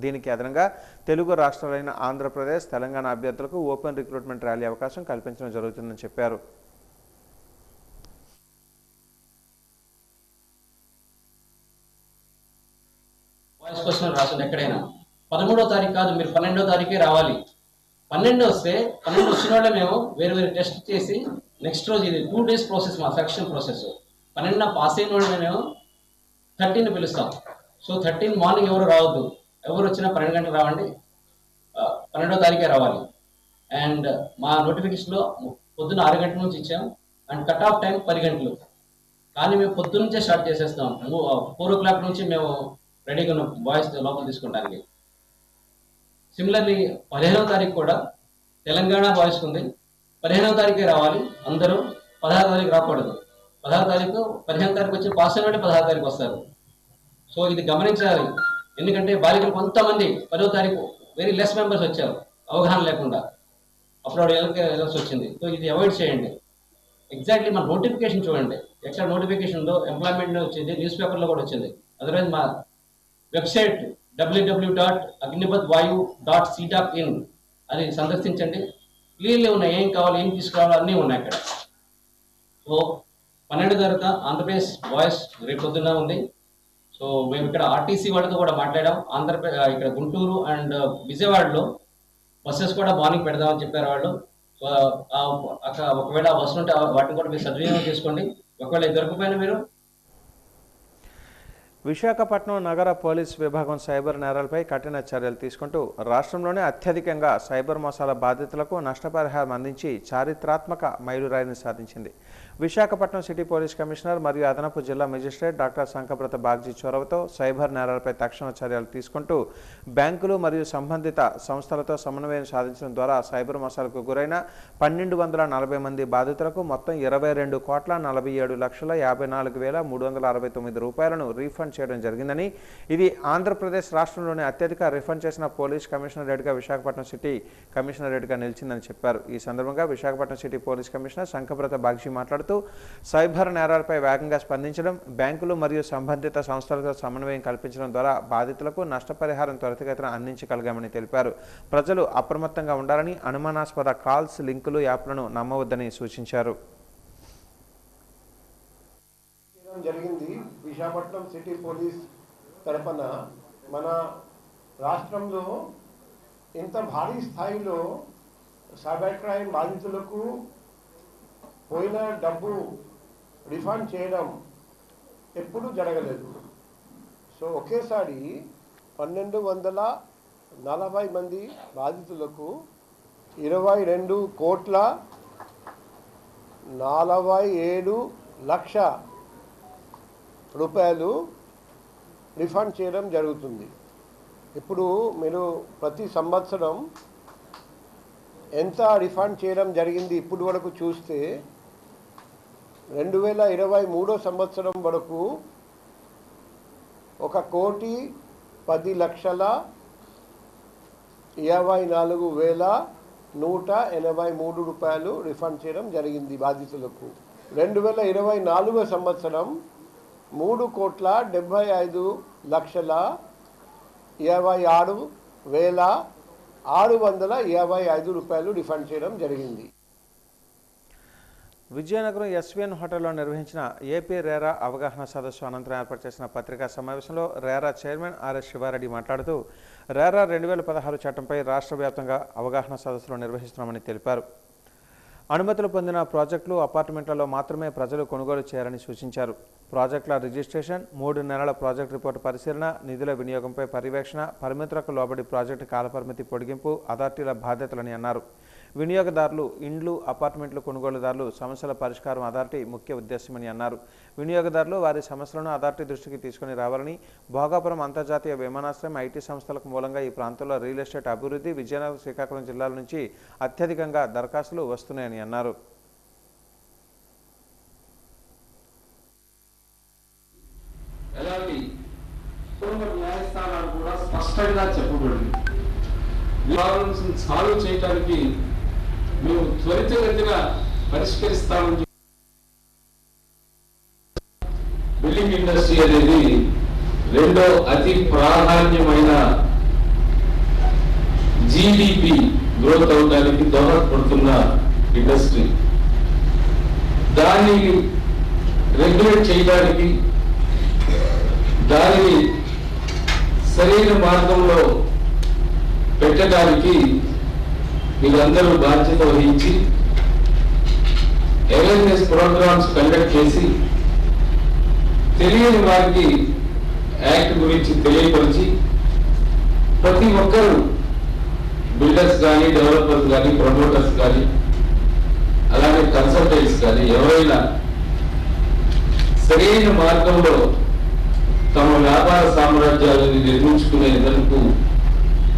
దీనికి అదనంగా తెలుగు రాష్ట్రాలైన ఆంధ్రప్రదేశ్, తెలంగాణ అభ్యర్థులకు ఓపెన్ రిక్రూట్మెంట్ ర్యాలీ అవకాశం కల్పించడం జరుగుతుందని చెప్పారు. వాయిస్ క్వశ్చన్ రాసింది ఎక్కడైనా 13వ తారీఖు కాదు, మీరు 12వ తారీఖే రావాలి. 12 వస్తే 12 వచ్చిన వాళ్ళే మేము వేరే టెస్ట్ చేసి నెక్స్ట్ రోజు ఇది 2 days ప్రాసెస్, మా సెలక్షన్ ప్రాసెస్. 12 పాస్ అయిన వాళ్ళని మేము 13 పిలుస్తాం. సో 13 మార్నింగ్ ఎవరు రావద్దు, ఎవరు వచ్చినా 12 గంటలకు రావండి, 12వ తారీఖే రావాలి. అండ్ మా నోటిఫికేషన్లో పొద్దున్న 6 గంటల నుంచి ఇచ్చాం అండ్ కట్ ఆఫ్ టైం 10 గంటలు. కానీ మేము పొద్దున్న నుంచే స్టార్ట్ చేసేస్తాం. 4 o'clock నుంచి మేము రెడీగా ఉన్నాం బాయ్స్ లోపల తీసుకోవడానికి. సిమిలర్లీ 15వ తారీఖు కూడా తెలంగాణ బాయ్స్ ఉంది. 15వ తారీఖే రావాలి అందరూ, 16వ తారీఖు రాకూడదు. 16వ తారీఖు 15వ తారీఖు వచ్చి పాస్ అయిన 16వ తారీఖు వస్తారు. సో ఇది గమనించాలి. ఎందుకంటే బాలికలు కొంతమంది 10వ తారీఖు వెరీ లెస్ మెంబర్స్ వచ్చారు అవగాహన లేకుండా, అప్పుడు వెళ్ళాల్సి వచ్చింది. సో ఇది అవాయిడ్ చేయండి. ఎగ్జాక్ట్లీ మన నోటిఫికేషన్ చూడండి, ఎక్కడ నోటిఫికేషన్లో ఎంప్లాయ్మెంట్ వచ్చింది, న్యూస్ పేపర్లో కూడా వచ్చింది. అదర్వైజ్ మా వెబ్సైట్ www.agnipatvayu.c.in అది సందర్శించండి. క్లియర్లీ ఉన్నాయి, ఏం కావాలి, ఏం తీసుకురావాలో అన్నీ ఉన్నాయి అక్కడ. సో 12 తారీఖు ఆంధ్రప్రదేశ్ బాయ్స్ రేపు పొద్దున్న ఉంది. సో మేము ఇక్కడ ఆర్టీసీ వాళ్ళతో కూడా మాట్లాడాం. ఇక్కడ గుంటూరు అండ్ విజయవాడలో బస్సెస్ కూడా మార్నింగ్ పెడదామని చెప్పారు వాళ్ళు. సో అక్కడ ఒకవేళ బస్సులు ఉంటే వాటిని కూడా మీరు సద్వినియోగం చేసుకోండి. ఒకవేళ దొరకపోయినా మీరు విశాఖపట్నం నగర పోలీస్ విభాగం సైబర్ నేరాలపై కఠిన చర్యలు తీసుకుంటూ రాష్ట్రంలోనే అత్యధికంగా సైబర్ మోసాల బాధితులకు నష్టపరిహారం అందించి చారిత్రాత్మక మైలురాయిని సాధించింది. విశాఖపట్నం సిటీ పోలీస్ కమిషనర్ మరియు అదనపు జిల్లా మెజిస్ట్రేట్ డాక్టర్ సంకప్రత బాగ్జీ చొరవతో సైబర్ నేరాలపై తక్షణ చర్యలు తీసుకుంటూ బ్యాంకులు మరియు సంబంధిత సంస్థలతో సమన్వయం సాధించడం ద్వారా సైబర్ మోసాలకు గురైన 1240 మంది బాధితులకు మొత్తం 22,47,54,369 రూపాయలను రీఫండ్ చేయడం జరిగిందని, ఇది ఆంధ్రప్రదేశ్ రాష్ట్రంలోనే అత్యధిక రిఫండ్ చేసిన పోలీస్ కమిషనరేట్గా విశాఖపట్నం సిటీ కమిషనరేట్గా నిలిచిందని చెప్పారు. ఈ సందర్భంగా Visakhapatnam city police commissioner Shankhabrata Bagchi మాట్లాడుతూ సైబర్ నేరాలపై వేగంగా స్పందించడం, బ్యాంకులు మరియు సంబంధిత సంస్థలతో సమన్వయం కల్పించడం ద్వారా బాధితులకు నష్టపరిహారం త్వరితగతిన అందించగలిగామని తెలిపారు. ప్రజలు అప్రమత్తంగా ఉండాలని, అనుమానాస్పద కాల్స్, లింకులు, యాప్లను నమ్మవద్దని సూచించారు. జరిగింది విశాఖపట్నం సిటీ పోలీస్ తరఫున మన రాష్ట్రంలో ఇంత భారీ స్థాయిలో సైబర్ క్రైమ్ బాధితులకు పోయిన డబ్బు రిఫండ్ చేయడం ఎప్పుడూ జరగలేదు. సో ఒకేసారి 1240 మంది బాధితులకు 22,47,00,000 రూపాయలు రిఫండ్ చేయడం జరుగుతుంది. ఇప్పుడు మీరు ప్రతి సంవత్సరం ఎంత రిఫండ్ చేయడం జరిగింది ఇప్పుడు వరకు చూస్తే 2023 సంవత్సరం వరకు 1,10,54,183 రూపాయలు రిఫండ్ చేయడం జరిగింది బాధితులకు. 2024 సంవత్సరం 3,75,26,655 రూపాయలు రిఫండ్ చేయడం జరిగింది. విజయనగరం ఎస్విఎన్ హోటల్లో నిర్వహించిన ఏపీ రేరా అవగాహన సదస్సు అనంతరం ఏర్పాటు చేసిన పత్రికా సమావేశంలో రేరా చైర్మన్ ఆర్ఎస్ శివారెడ్డి మాట్లాడుతూ రేరా 2016 చట్టంపై రాష్ట్ర వ్యాప్తంగా అవగాహన సదస్సులు నిర్వహిస్తున్నామని తెలిపారు. అనుమతులు పొందిన ప్రాజెక్టులు, అపార్ట్మెంట్లలో మాత్రమే ప్రజలు కొనుగోలు చేయాలని సూచించారు. ప్రాజెక్టుల రిజిస్ట్రేషన్, 3 నెలల ప్రాజెక్టు రిపోర్టు పరిశీలన, నిధుల వినియోగంపై పర్యవేక్షణ, పరిమితులకు లోబడి ప్రాజెక్టు కాలపరిమితి పొడిగింపు అథారిటీల బాధ్యతలని అన్నారు. వినియోగదారులు, ఇండ్లు, అపార్ట్మెంట్లు కొనుగోలుదారులు సమస్యల పరిష్కారం అథారిటీ ముఖ్య ఉద్దేశమని అన్నారు. వినియోగదారులు వారి సమస్యలను అథారిటీ దృష్టికి తీసుకుని రావాలని, భోగాపురం అంతర్జాతీయ విమానాశ్రయం, ఐటీ సంస్థలకు మూలంగా ఈ ప్రాంతంలో రియల్ ఎస్టేట్ అభివృద్ధి, విజయనగరం, శ్రీకాకుళం జిల్లాల నుంచి అత్యధికంగా దరఖాస్తులు వస్తున్నాయని అన్నారు. ఎలాంటి న్యాయస్థానాలు కూడా స్పష్టంగా చెప్పబడింది. వివాదాలను సాల్వ్ చేయడానికి మేము త్వరితగతిన పరిష్కరిస్తామని. బిల్డింగ్ ఇండస్ట్రీ అనేది రెండో అతి ప్రాధాన్యమైన జీడిపి గ్రోత్ అవడానికి దోహదపడుతున్న ఇండస్ట్రీ. దాన్ని రెగ్యులేట్ చేయడానికి, దానిని సరైన మార్గంలో పెట్టడానికి మీరందరూ బాధ్యత వహించి అవేర్నెస్ ప్రోగ్రామ్స్ కండక్ట్ చేసి తెలియని వారికి యాక్ట్ గురించి తెలియపరిచి ప్రతి ఒక్కరూ బిల్డర్స్ కానీ, డెవలపర్స్ కానీ, ప్రమోటర్స్ కానీ, అలాగే కన్సల్టెంట్స్ కానీ ఎవరైనా సరైన మార్గంలో తమ వ్యాపార సామ్రాజ్యాలను నిర్మించుకునేందుకు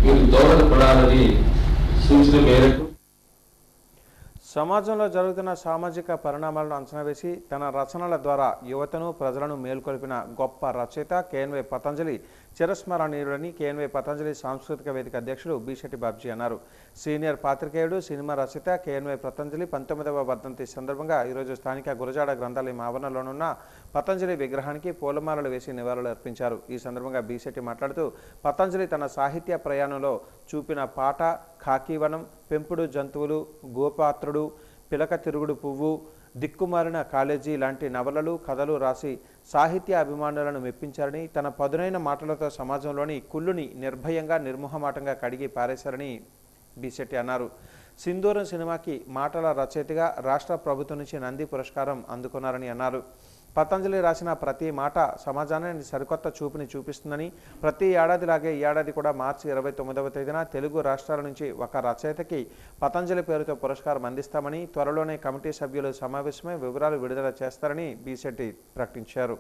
మీరు దోహదపడాలని సూచన మేరకు సమాజంలో జరుగుతున్న సామాజిక పరిణామాలను అంచనా వేసి తన రచనల ద్వారా యువతను, ప్రజలను మేల్కొల్పిన గొప్ప రచయిత కేఎన్వై పతంజలి చిరస్మరణీయుడని కేఎన్వై పతంజలి సాంస్కృతిక వేదిక అధ్యక్షుడు బీశెట్టి బాబ్జీ అన్నారు. సీనియర్ పాత్రికేయుడు, సినిమా రచయిత కేఎన్వై పతంజలి 19వ వర్ధంతి సందర్భంగా ఈరోజు స్థానిక గురజాడ గ్రంథాలయం ఆవరణలోనున్న పతంజలి విగ్రహానికి పూలమాలలు వేసి నివాళులు అర్పించారు. ఈ సందర్భంగా బీశెట్టి మాట్లాడుతూ పతంజలి తన సాహిత్య ప్రయాణంలో చూపిన పాట, ఖాకీవనం, పెంపుడు జంతువులు, గోపాత్రుడు, పిలక తిరుగుడు పువ్వు, దిక్కుమారిన కాలేజీ లాంటి నవలలు, కథలు రాసి సాహిత్య అభిమానులను మెప్పించారని, తన పదునైన మాటలతో సమాజంలోని కుళ్ళుని నిర్భయంగా, నిర్మోహమాటంగా కడిగి పారేశారని బీశెట్టి అన్నారు. సింధూరం సినిమాకి మాటల రచయితగా రాష్ట్ర ప్రభుత్వం నుంచి నంది పురస్కారం అందుకున్నారని అన్నారు. పతంజలి రాసిన ప్రతి మాట సమాజాన్ని సరికొత్త చూపుని చూపిస్తుందని, ప్రతి ఏడాదిలాగే ఈ ఏడాది కూడా మార్చి 29వ తేదీన తెలుగు రాష్ట్రాల నుంచి ఒక రచయితకి పతంజలి పేరుతో పురస్కారం అందిస్తామని, త్వరలోనే కమిటీ సభ్యులు సమావేశమై వివరాలు విడుదల చేస్తారని బీశెట్టి ప్రకటించారు.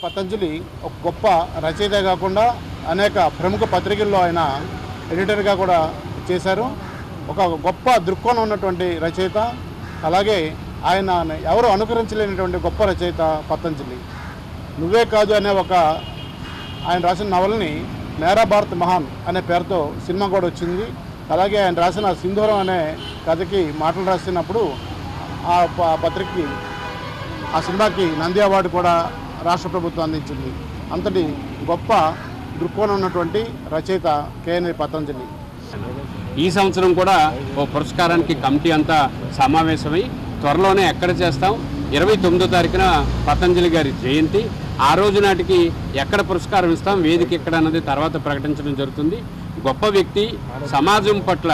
పతంజలి ఒక గొప్ప రచయిత కాకుండా అనేక ప్రముఖ పత్రికల్లో ఆయన ఎడిటర్గా కూడా చేశారు. ఒక గొప్ప దృక్కోణం ఉన్నటువంటి రచయిత, అలాగే ఆయన ఎవరు అనుకరించలేనటువంటి గొప్ప రచయిత పతంజలి. నువ్వే కాదు అనే ఒక ఆయన రాసిన నవలని మేరా భారత్ మహాన్ అనే పేరుతో సినిమా కూడా వచ్చింది. అలాగే ఆయన రాసిన సింధూరం అనే కథకి మాటలు రాసినప్పుడు ఆ పత్రికకి, ఆ సినిమాకి నంది అవార్డు కూడా రాష్ట్ర ప్రభుత్వం అందించింది. అంతటి గొప్ప దృక్కోణం ఉన్నటువంటి రచయిత కేఎన్వై పతంజలి. ఈ సంవత్సరం కూడా ఓ పురస్కారానికి కమిటీ అంతా సమావేశమై త్వరలోనే ఎక్కడ చేస్తాం, 29వ తారీఖున పతంజలి గారి జయంతి, ఆ రోజు నాటికి ఎక్కడ పురస్కారం ఇస్తాం, వేదిక ఎక్కడ అన్నది తర్వాత ప్రకటించడం జరుగుతుంది. గొప్ప వ్యక్తి, సమాజం పట్ల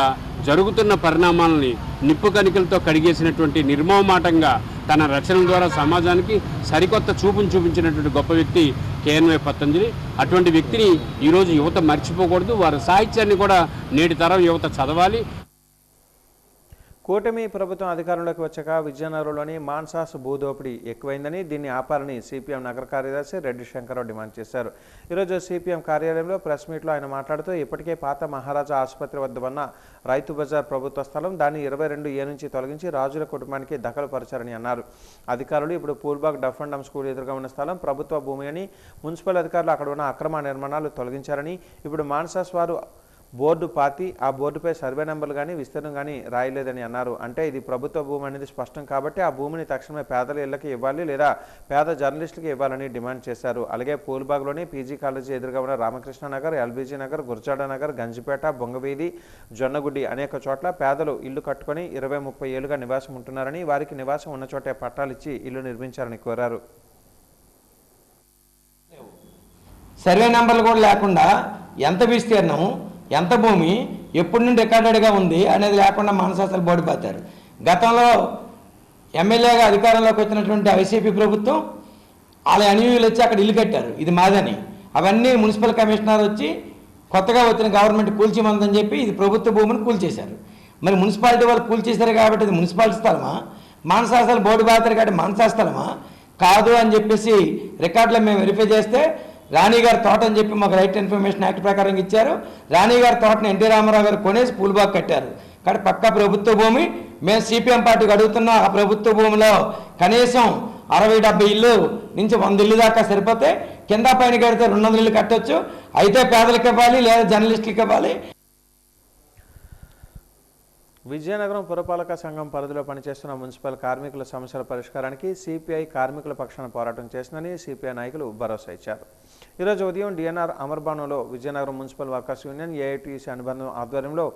జరుగుతున్న పరిణామాలని నిప్పు కణికలతో కడిగేసినటువంటి, నిర్మోహమాటంగా తన రచనల ద్వారా సమాజానికి సరికొత్త చూపును చూపించినటువంటి గొప్ప వ్యక్తి కేఎన్వై పతంజలి. అటువంటి వ్యక్తిని ఈరోజు యువత మర్చిపోకూడదు. వారి సాహిత్యాన్ని కూడా నేటి తరం యువత చదవాలి. కూటమి ప్రభుత్వం అధికారంలోకి వచ్చాక విజయనగరంలోని మాన్సాస్ భూదోపిడీ ఎక్కువైందని, దీన్ని ఆపాలని సిపిఎం నగర కార్యదర్శి రెడ్డి శంకరరావు డిమాండ్ చేశారు. ఈరోజు సిపిఎం కార్యాలయంలో ప్రెస్ మీట్లో ఆయన మాట్లాడుతూ ఇప్పటికే పాత మహారాజా ఆసుపత్రి వద్ద ఉన్న రైతు బజార్ ప్రభుత్వ స్థలం, దాన్ని 22A నుంచి తొలగించి రాజుల కుటుంబానికి దఖలుపరిచారని అన్నారు. అధికారులు ఇప్పుడు పూల్బాగ్ డఫ్ అండ్ డమ్ స్కూల్ ఎదురుగా ఉన్న స్థలం ప్రభుత్వ భూమి అని, మున్సిపల్ అధికారులు అక్కడ ఉన్న అక్రమ నిర్మాణాలు తొలగించారని, ఇప్పుడు మాన్సాస్ వారు బోర్డు పాతి ఆ బోర్డుపై సర్వే నెంబర్లు కానీ విస్తీర్ణం కానీ రాయలేదని అన్నారు. అంటే ఇది ప్రభుత్వ భూమి అనేది స్పష్టం కాబట్టి ఆ భూమిని తక్షణమే పేదల ఇళ్లకి ఇవ్వాలి లేదా పేద జర్నలిస్టులకు ఇవ్వాలని డిమాండ్ చేశారు. అలాగే పూల్బాగ్లోని పీజీ కాలేజీ ఎదురుగా ఉన్న రామకృష్ణ నగర్, ఎల్బీజీ నగర్, గుర్జాడ నగర్, గంజిపేట, బొంగవీధి, జొన్నగుడ్డి అనేక చోట్ల పేదలు ఇల్లు కట్టుకొని 20-30 ఏళ్లుగా నివాసం ఉంటున్నారని, వారికి నివాసం ఉన్న చోటే పట్టాలు ఇచ్చి ఇల్లు నిర్మించారని కోరారు. సర్వే నెంబర్లు కూడా లేకుండా ఎంత విస్తీర్ణం, ఎంత భూమి, ఎప్పటి నుండి రికార్డెడ్గా ఉంది అనేది లేకుండా మానసాసలు బోడిపోతారు. గతంలో ఎమ్మెల్యేగా అధికారంలోకి వచ్చినటువంటి వైసీపీ ప్రభుత్వం వాళ్ళ అనుయూలు వచ్చి అక్కడ ఇల్లు కట్టారు, ఇది మాదని. అవన్నీ మున్సిపల్ కమిషనర్ వచ్చి కొత్తగా వచ్చిన గవర్నమెంట్ కూల్చిమందని చెప్పి ఇది ప్రభుత్వ భూమిని కూల్చేశారు. మరి మున్సిపాలిటీ వాళ్ళు కూల్చేశారు కాబట్టి ఇది మున్సిపాలిటీ స్థలమా, మానసాస్థల బోర్డు బాధ్యత కాబట్టి మానసా స్థలమా కాదు అని చెప్పేసి రికార్డులో మేము వెరిఫై చేస్తే రాణిగారి తోట అని చెప్పి మాకు రైట్ ఇన్ఫర్మేషన్ యాక్ట్ ప్రకారం ఇచ్చారు. రాణిగారి తోటని ఎన్టీ రామారావు గారు కొనేసి పూల్బాగ్ కట్టారు. కాబట్టి పక్కా ప్రభుత్వ భూమి. మేము సిపిఎం పార్టీకి అడుగుతున్నా ఆ ప్రభుత్వ భూమిలో కనీసం 60-70 ఇల్లు నుంచి 100 ఇల్లు దాకా సరిపోతే కింద పైన కడితే 200 ఇల్లు కట్టొచ్చు. అయితే పేదలకు ఇవ్వాలి లేదా జర్నలిస్టులకు ఇవ్వాలి. విజయనగరం పురపాలక సంఘం పరిధిలో పనిచేస్తున్న మున్సిపల్ కార్మికుల సమస్యల పరిష్కారానికి సిపిఐ కార్మికుల పక్షాన పోరాటం చేసిందని సిపిఐ నాయకులు భరోసా ఇచ్చారు. ఈరోజు ఉదయం డిఎన్ఆర్ అమర్భవనంలో Vizianagaram municipal workers union AITC అనుబంధం ఆధ్వర్యంలో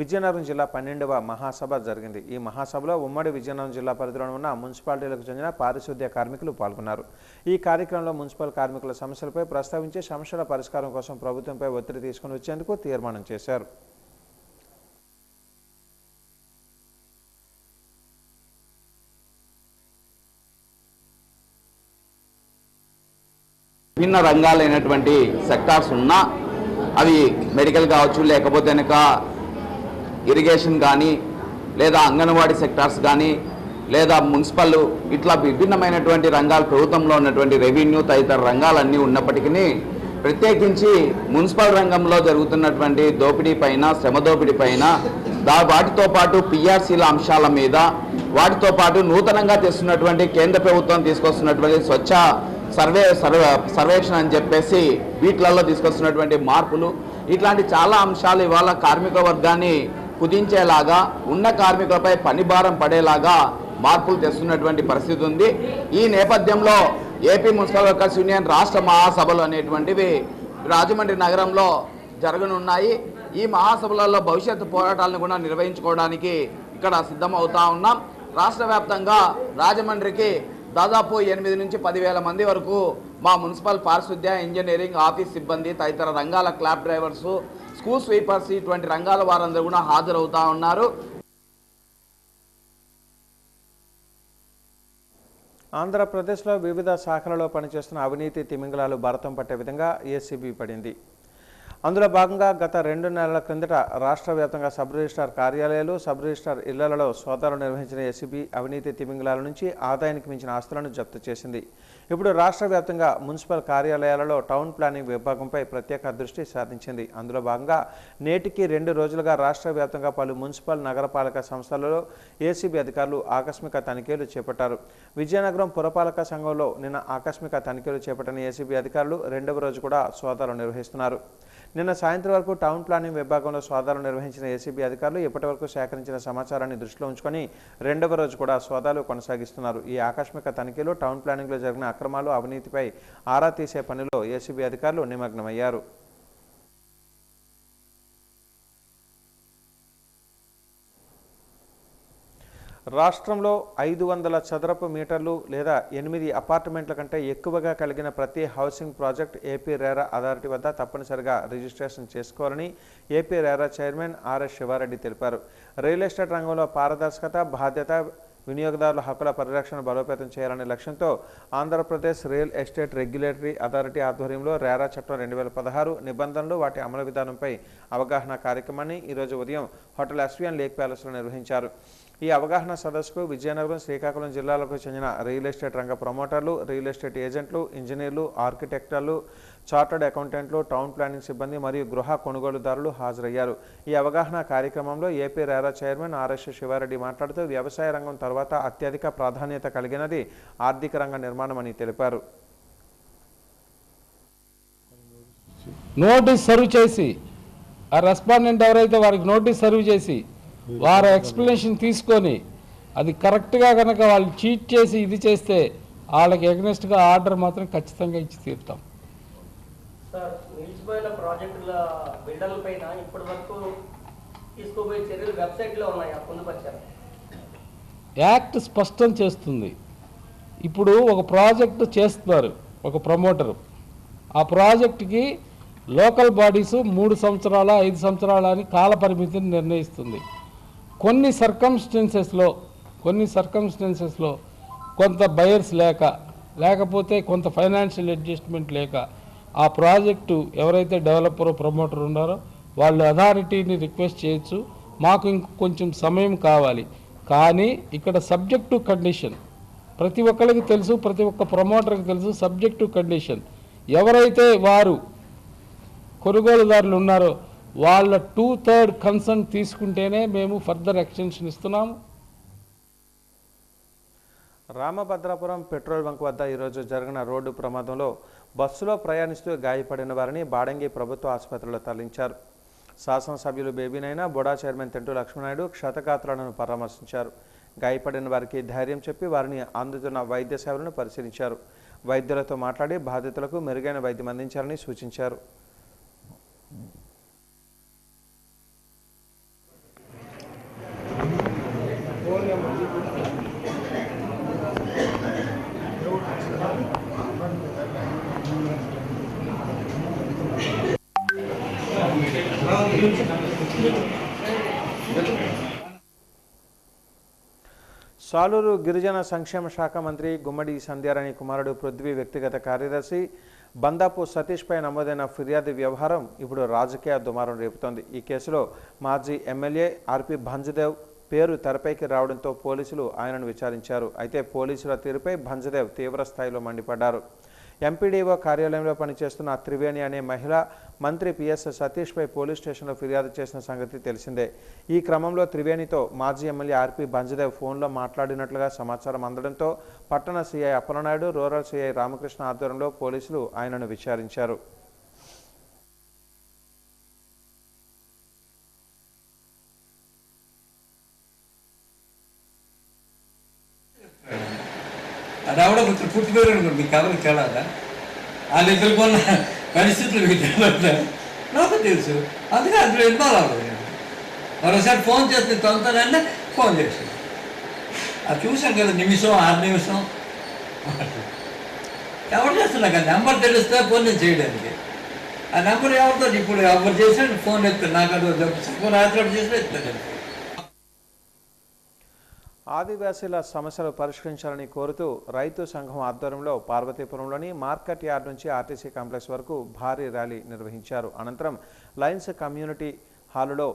విజయనగరం జిల్లా 12వ మహాసభ జరిగింది. ఈ మహాసభలో ఉమ్మడి విజయనగరం జిల్లా పరిధిలో ఉన్న మున్సిపాలిటీలకు చెందిన పారిశుద్ధ్య కార్మికులు పాల్గొన్నారు. ఈ కార్యక్రమంలో మున్సిపల్ కార్మికుల సమస్యలపై ప్రస్తావించి సమస్యల పరిష్కారం కోసం ప్రభుత్వంపై ఒత్తిడి తీసుకుని వచ్చేందుకు తీర్మానం చేశారు. విభిన్న రంగాలైనటువంటి సెక్టార్స్ ఉన్నా అవి మెడికల్ కావచ్చు, లేకపోతే కనుక ఇరిగేషన్ కానీ, లేదా అంగన్వాడీ సెక్టార్స్ కానీ, లేదా మున్సిపల్, ఇట్లా విభిన్నమైనటువంటి రంగాలు ప్రభుత్వంలో ఉన్నటువంటి రెవెన్యూ తదితర రంగాలన్నీ ఉన్నప్పటికీ ప్రత్యేకించి మున్సిపల్ రంగంలో జరుగుతున్నటువంటి దోపిడీ పైన, శ్రమ దోపిడీ పైన, వాటితో పాటు పిఆర్సీల అంశాల మీద, వాటితో పాటు నూతనంగా తెస్తున్నటువంటి కేంద్ర ప్రభుత్వం తీసుకొస్తున్నటువంటి స్వచ్ఛ సర్వేక్షణ అని చెప్పేసి వీటిలలో తీసుకొస్తున్నటువంటి మార్పులు, ఇట్లాంటి చాలా అంశాలు ఇవాళ కార్మిక వర్గాన్ని కుదించేలాగా, ఉన్న కార్మికులపై పని భారం పడేలాగా మార్పులు తెస్తున్నటువంటి పరిస్థితి ఉంది. ఈ నేపథ్యంలో ఏపీ మున్సిపల్ వర్కర్స్ యూనియన్ రాష్ట్ర మహాసభలు అనేటువంటివి రాజమండ్రి నగరంలో జరగనున్నాయి. ఈ మహాసభలలో భవిష్యత్తు పోరాటాలను కూడా నిర్వహించుకోవడానికి ఇక్కడ సిద్ధమవుతా ఉన్నాం. రాష్ట్ర వ్యాప్తంగా రాజమండ్రికి దాదాపు 8 నుంచి 10,000 మంది వరకు మా మున్సిపల్ పారిశుద్ధ్య, ఇంజనీరింగ్, ఆఫీస్ సిబ్బంది, తదితర రంగాల క్లాబ్ డ్రైవర్సు, స్కూల్ స్వీపర్స్, ఇటువంటి రంగాల వారందరూ కూడా హాజరవుతా ఉన్నారు. ఆంధ్రప్రదేశ్లో వివిధ శాఖలలో పనిచేస్తున్న అవినీతి తిమింగలాలు భరతం పట్టే విధంగా ఏసీబీ పడింది. అందులో భాగంగా గత 2 నెలల క్రిందట రాష్ట్ర వ్యాప్తంగా సబ్ రిజిస్ట్రార్ కార్యాలయాలు, సబ్ రిజిస్ట్రార్ ఇళ్లలో సోదాలు నిర్వహించిన ఏసీబీ అవినీతి తిమింగలాల నుంచి ఆదాయానికి మించిన ఆస్తులను జప్తు చేసింది. ఇప్పుడు రాష్ట్ర వ్యాప్తంగా మున్సిపల్ కార్యాలయాలలో టౌన్ ప్లానింగ్ విభాగంపై ప్రత్యేక దృష్టి సారించింది. అందులో భాగంగా నేటికి 2 రోజులుగా రాష్ట్ర వ్యాప్తంగా పలు మున్సిపల్ నగరపాలక సంస్థలలో ఏసీబీ అధికారులు ఆకస్మిక తనిఖీలు చేపట్టారు. విజయనగరం పురపాలక సంఘంలో నిన్న ఆకస్మిక తనిఖీలు చేపట్టిన ఏసీబీ అధికారులు 2వ రోజు కూడా సోదాలు నిర్వహిస్తున్నారు. నిన్న సాయంత్రం వరకు టౌన్ ప్లానింగ్ విభాగంలో సోదాలు నిర్వహించిన ఏసీబీ అధికారులు ఇప్పటివరకు సేకరించిన సమాచారాన్ని దృష్టిలో ఉంచుకొని 2వ రోజు కూడా సోదాలు కొనసాగిస్తున్నారు. ఈ ఆకస్మిక తనిఖీలు టౌన్ ప్లానింగ్లో జరిగిన అక్రమాలు, అవినీతిపై ఆరా తీసే పనిలో ఏసీబీ అధికారులు నిమగ్నమయ్యారు. రాష్ట్రంలో 500 చదరపు మీటర్లు లేదా 8 అపార్ట్మెంట్ల కంటే ఎక్కువగా కలిగిన ప్రతి housing project AP RERA authority వద్ద తప్పనిసరిగా రిజిస్ట్రేషన్ చేసుకోవాలని AP RERA chairman R S Sivareddy తెలిపారు. రియల్ ఎస్టేట్ రంగంలో పారదర్శకత, బాధ్యత, వినియోగదారుల హక్కుల పరిరక్షణ బలోపేతం చేయాలనే లక్ష్యంతో Andhra Pradesh real estate regulatory authority ఆధ్వర్యంలో రేరా చట్టం 2016 నిబంధనలు, వాటి అమలు విధానంపై అవగాహన కార్యక్రమాన్ని ఈరోజు ఉదయం హోటల్ ఎస్విఎన్ లేక్ ప్యాలెస్లో నిర్వహించారు. ఈ అవగాహన సదస్సుకు విజయనగరం, శ్రీకాకుళం జిల్లాలకు చెందిన రియల్ ఎస్టేట్ రంగ ప్రమోటర్లు, రియల్ ఎస్టేట్ ఏజెంట్లు, ఇంజనీర్లు, ఆర్కిటెక్టర్లు, చార్టర్డ్ అకౌంటెంట్లు, టౌన్ ప్లానింగ్ సిబ్బంది మరియు గృహ కొనుగోలుదారులు హాజరయ్యారు. ఈ అవగాహన కార్యక్రమంలో AP RERA chairman R S Sivareddy మాట్లాడుతూ వ్యవసాయ రంగం తర్వాత అత్యధిక ప్రాధాన్యత కలిగినది ఆర్థిక రంగ నిర్మాణం అని తెలిపారు. నోటీస్ సర్వ్ చేసి ఆ రెస్పాండెంట్ ఎవరైతే వారికి నోటీస్ సర్వ్ చేసి వారు ఎక్స్ప్లెనేషన్ తీసుకొని అది కరెక్ట్గా కనుక వాళ్ళు చీట్ చేసి ఇది చేస్తే వాళ్ళకి ఎగ్నెస్ట్గా ఆర్డర్ మాత్రం ఖచ్చితంగా ఇచ్చి తీరుతాం. సార్, నిలిచిపోయిన ప్రాజెక్టుల బిల్డర్ల పైన ఇప్పటి వరకు తీసుకోబోయే చర్యలు వెబ్సైట్లో ఉన్నాయి, పొందుపరిచారు. యాక్ట్ స్పష్టం చేస్తుంది. ఇప్పుడు ఒక ప్రాజెక్టు చేస్తున్నారు ఒక ప్రమోటరు, ఆ ప్రాజెక్టుకి లోకల్ బాడీస్ 3 సంవత్సరాల 5 సంవత్సరాల అని కాల పరిమితిని నిర్ణయిస్తుంది. కొన్ని సర్కమ్స్టెన్సెస్లో కొంత బయర్స్ లేకపోతే కొంత ఫైనాన్షియల్ అడ్జస్ట్మెంట్ లేక ఆ ప్రాజెక్టు ఎవరైతే డెవలపర్ ప్రమోటర్ ఉన్నారో వాళ్ళు అథారిటీని రిక్వెస్ట్ చేయొచ్చు, మాకు ఇంకొంచెం సమయం కావాలి. కానీ ఇక్కడ సబ్జెక్ట్ టు కండిషన్ ప్రతి ఒక్కరికి తెలుసు, ప్రతి ఒక్క ప్రమోటర్కి తెలుసు. సబ్జెక్ట్ టు కండిషన్ ఎవరైతే వారు కొనుగోలుదారులు ఉన్నారో వాళ్ళ 2/3 కన్సర్న్ తీసుకుంటేనే మేము ఫర్దర్ ఎక్స్టెన్షన్ ఇస్తున్నాము. రామభద్రాపురం పెట్రోల్ బంక్ వద్ద ఈరోజు జరిగిన రోడ్డు ప్రమాదంలో బస్సులో ప్రయాణిస్తూ గాయపడిన వారిని బాడంగి ప్రభుత్వ ఆసుపత్రిలో తరలించారు. శాసనసభ్యులు బేబీనైనా బొడా చైర్మన్ తెంటు లక్ష్మణనాయుడు క్షతగాత్రులను పరామర్శించారు. గాయపడిన వారికి ధైర్యం చెప్పి వారిని అందుతున్న వైద్య సేవలను పరిశీలించారు. వైద్యులతో మాట్లాడి బాధితులకు మెరుగైన వైద్యం అందించాలని సూచించారు. సాలూరు గిరిజన సంక్షేమ శాఖ మంత్రి గుమ్మడి సంధ్యారాణి కుమారుడు పృథ్వీ వ్యక్తిగత కార్యదర్శి బందాపు సతీష్పై నమోదైన ఫిర్యాదు వ్యవహారం ఇప్పుడు రాజకీయ దుమారం రేపుతోంది. ఈ కేసులో మాజీ ఎమ్మెల్యే ఆర్పి భంజదేవ్ పేరు తెరపైకి రావడంతో పోలీసులు ఆయనను విచారించారు. అయితే పోలీసుల తీరుపై భంజదేవ్ తీవ్ర స్థాయిలో మండిపడ్డారు. ఎంపీడీఓ కార్యాలయంలో పనిచేస్తున్న త్రివేణి అనే మహిళ మంత్రి పిఎస్ సతీష్పై పోలీస్ స్టేషన్లో ఫిర్యాదు చేసిన సంగతి తెలిసిందే. ఈ క్రమంలో త్రివేణితో మాజీ ఎమ్మెల్యే ఆర్పి భంజదేవ్ ఫోన్లో మాట్లాడినట్లుగా సమాచారం అందడంతో పట్టణ CI Appalanaidu, rural CI Ramakrishna ఆధ్వర్యంలో పోలీసులు ఆయనను విచారించారు. అది ఆవిడ కొంచెం పుట్టిపోయారు అనుకోండి, మీకు కథలు తేడాదా వాళ్ళు ఎదుర్కొన్న పరిస్థితులు మీకు తెలియదా నాకు తెలుసు. అందుకే అందులో ఇన్వాల్వ్ అవ్వదు. నేను మరోసారి ఫోన్ చేస్తే తొందరనే ఫోన్ చేశాను. అది చూసాం కదా, నిమిషం 6 నిమిషం ఎవరు చేస్తున్నా కదా, నెంబర్ తెలిస్తే ఫోన్ నేను చేయడానికి. ఆ నెంబర్ ఎవరితో ఇప్పుడు ఎవరు చేసినా ఫోన్ ఎత్తాను. నాకు అది రాత్రి చేసినా ఎత్తాను. ఆదివాసీల సమస్యలు పరిష్కరించాలని కోరుతూ రైతు సంఘం ఆధ్వర్యంలో పార్వతీపురంలోని మార్కెట్ యార్డ్ నుంచి ఆర్టీసీ కాంప్లెక్స్ వరకు భారీ ర్యాలీ నిర్వహించారు. అనంతరం లయన్స్ కమ్యూనిటీ హాలులో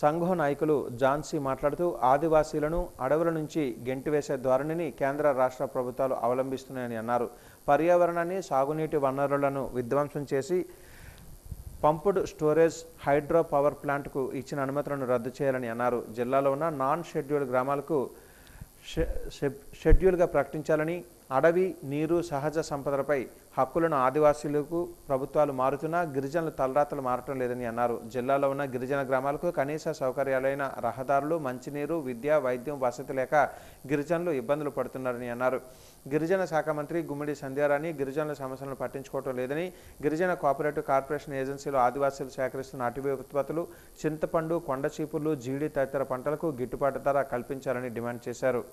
సంఘం నాయకులు ఝాన్సీ మాట్లాడుతూ ఆదివాసీలను అడవుల నుంచి గెంటివేసే ధోరణిని కేంద్ర రాష్ట్ర ప్రభుత్వాలు అవలంబిస్తున్నాయని అన్నారు. పర్యావరణాన్ని, సాగునీటి వనరులను విధ్వంసం చేసి పంపుడ్ స్టోరేజ్ హైడ్రో పవర్ ప్లాంట్కు ఇచ్చిన అనుమతులను రద్దు చేయాలని అన్నారు. జిల్లాలో ఉన్న నాన్ షెడ్యూల్డ్ గ్రామాలకు షెడ్యూల్గా ప్రకటించాలని, అడవి, నీరు, సహజ సంపదలపై హక్కులను ఆదివాసీలకు ప్రభుత్వాలు మారుతున్నా గిరిజనులు తలరాతలు మారటం లేదని అన్నారు. జిల్లాలో ఉన్న గిరిజన గ్రామాలకు కనీస సౌకర్యాలైన రహదారులు, మంచినీరు, విద్య, వైద్యం, వసతి లేక గిరిజనులు ఇబ్బందులు పడుతున్నారని అన్నారు. గిరిజన శాఖ మంత్రి గుమ్మిడి సంధ్యారాణి గిరిజనుల సమస్యలను పట్టించుకోవటం లేదని, గిరిజన కోఆపరేటివ్ కార్పొరేషన్ ఏజెన్సీలో ఆదివాసీలు సేకరిస్తున్న అటవీ ఉత్పత్తులు, చింతపండు, కొండ చీపుర్లు, జీడి తదితర పంటలకు గిట్టుబాటు ధర కల్పించాలని డిమాండ్ చేశారు.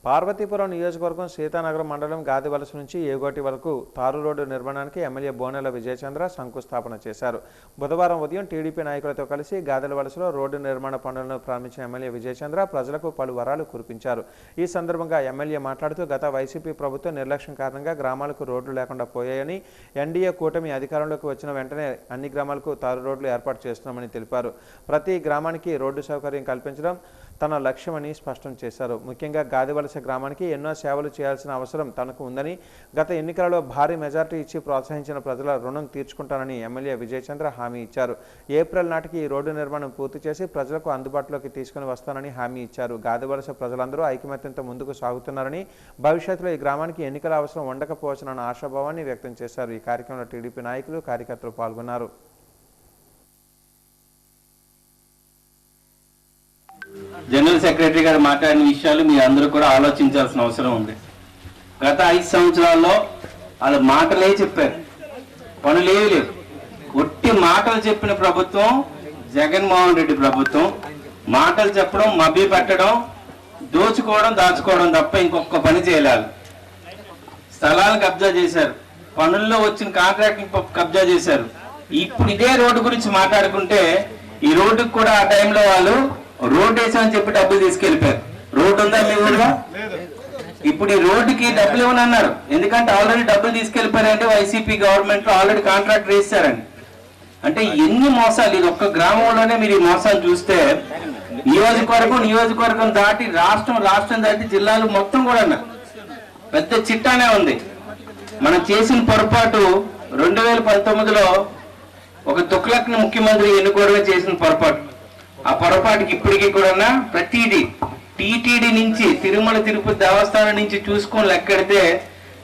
పార్వతీపురం నియోజకవర్గం సీతానగరం మండలం గాదివలస నుంచి ఏగోటి వరకు తారు రోడ్డు నిర్మాణానికి ఎమ్మెల్యే బోనెల విజయచంద్ర శంకుస్థాపన చేశారు. బుధవారం ఉదయం టీడీపీ నాయకులతో కలిసి గాదివలసలో రోడ్డు నిర్మాణ పనులను ప్రారంభించిన ఎమ్మెల్యే విజయచంద్ర ప్రజలకు పలు వరాలు కురిపించారు. ఈ సందర్భంగా ఎమ్మెల్యే మాట్లాడుతూ గత వైసీపీ ప్రభుత్వం నిర్లక్ష్యం కారణంగా గ్రామాలకు రోడ్లు లేకుండా పోయాయని, ఎన్డీఏ కూటమి అధికారంలోకి వచ్చిన వెంటనే అన్ని గ్రామాలకు తారు రోడ్లు ఏర్పాటు చేస్తున్నామని తెలిపారు. ప్రతి గ్రామానికి రోడ్డు సౌకర్యం కల్పించడం తన లక్ష్యమని స్పష్టం చేశారు. ముఖ్యంగా గాదివలస గ్రామానికి ఎన్నో సేవలు చేయాల్సిన అవసరం తనకు ఉందని, గత ఎన్నికలలో భారీ మెజార్టీ ఇచ్చి ప్రోత్సహించిన ప్రజల రుణం తీర్చుకుంటానని ఎమ్మెల్యే విజయచంద్ర హామీ ఇచ్చారు. ఏప్రిల్ నాటికి ఈ రోడ్డు నిర్మాణం పూర్తి చేసి ప్రజలకు అందుబాటులోకి తీసుకుని వస్తానని హామీ ఇచ్చారు. గాదివలస ప్రజలందరూ ఐకమత్యంతో ముందుకు సాగుతున్నారని, భవిష్యత్తులో ఈ గ్రామానికి ఎన్నికల అవసరం ఉండకపోవచ్చునన్న ఆశాభావాన్ని వ్యక్తం చేశారు. ఈ కార్యక్రమంలో టీడీపీ నాయకులు, కార్యకర్తలు పాల్గొన్నారు. జనరల్ సెక్రటరీ గారు మాట్లాడిన విషయాలు మీ అందరూ కూడా ఆలోచించాల్సిన అవసరం ఉంది. గత 5 సంవత్సరాల్లో వాళ్ళు మాటలే చెప్పారు, పనులేవి లేవు. ఒట్టి మాటలు చెప్పిన ప్రభుత్వం జగన్మోహన్ రెడ్డి ప్రభుత్వం మాటలు చెప్పడం, మభ్య పెట్టడం, దోచుకోవడం, దాచుకోవడం తప్ప ఇంకొక పని చేయలేదు. స్థలాలు కబ్జా చేశారు, పనుల్లో వచ్చిన కాంట్రాక్ట్ కబ్జా చేశారు. ఇప్పుడు ఇదే రోడ్డు గురించి మాట్లాడుకుంటే ఈ రోడ్డుకు కూడా ఆ టైంలో వాళ్ళు రోడ్డు వేసామని చెప్పి డబ్బులు తీసుకెళ్లిపోయారు. రోడ్డు ఉందా మీ ఊళ్ళో? ఇప్పుడు ఈ రోడ్డుకి డబ్బులు ఇవ్వనన్నారు. ఎందుకంటే ఆల్రెడీ డబ్బులు తీసుకెళ్లిపోయారంటే వైసీపీ గవర్నమెంట్ లో ఆల్రెడీ కాంట్రాక్ట్ వేసారని. అంటే ఎన్ని మోసాలు! ఇది ఒక్క గ్రామంలోనే మీరు ఈ మోసాలు చూస్తే నియోజకవర్గం దాటి రాష్ట్రం దాటి జిల్లాలు మొత్తం కూడా పెద్ద చిట్టానే ఉంది. మనం చేసిన పొరపాటు 2019లో ఒక తుక్లక్ని ముఖ్యమంత్రి ఎన్నుకోవడమే చేసిన పొరపాటు. ఆ పొరపాటుకి ఇప్పటికీ కూడా ప్రతిదీ టీటీడీ నుంచి తిరుమల తిరుపతి దేవస్థానం నుంచి చూసుకొని లెక్కెడితే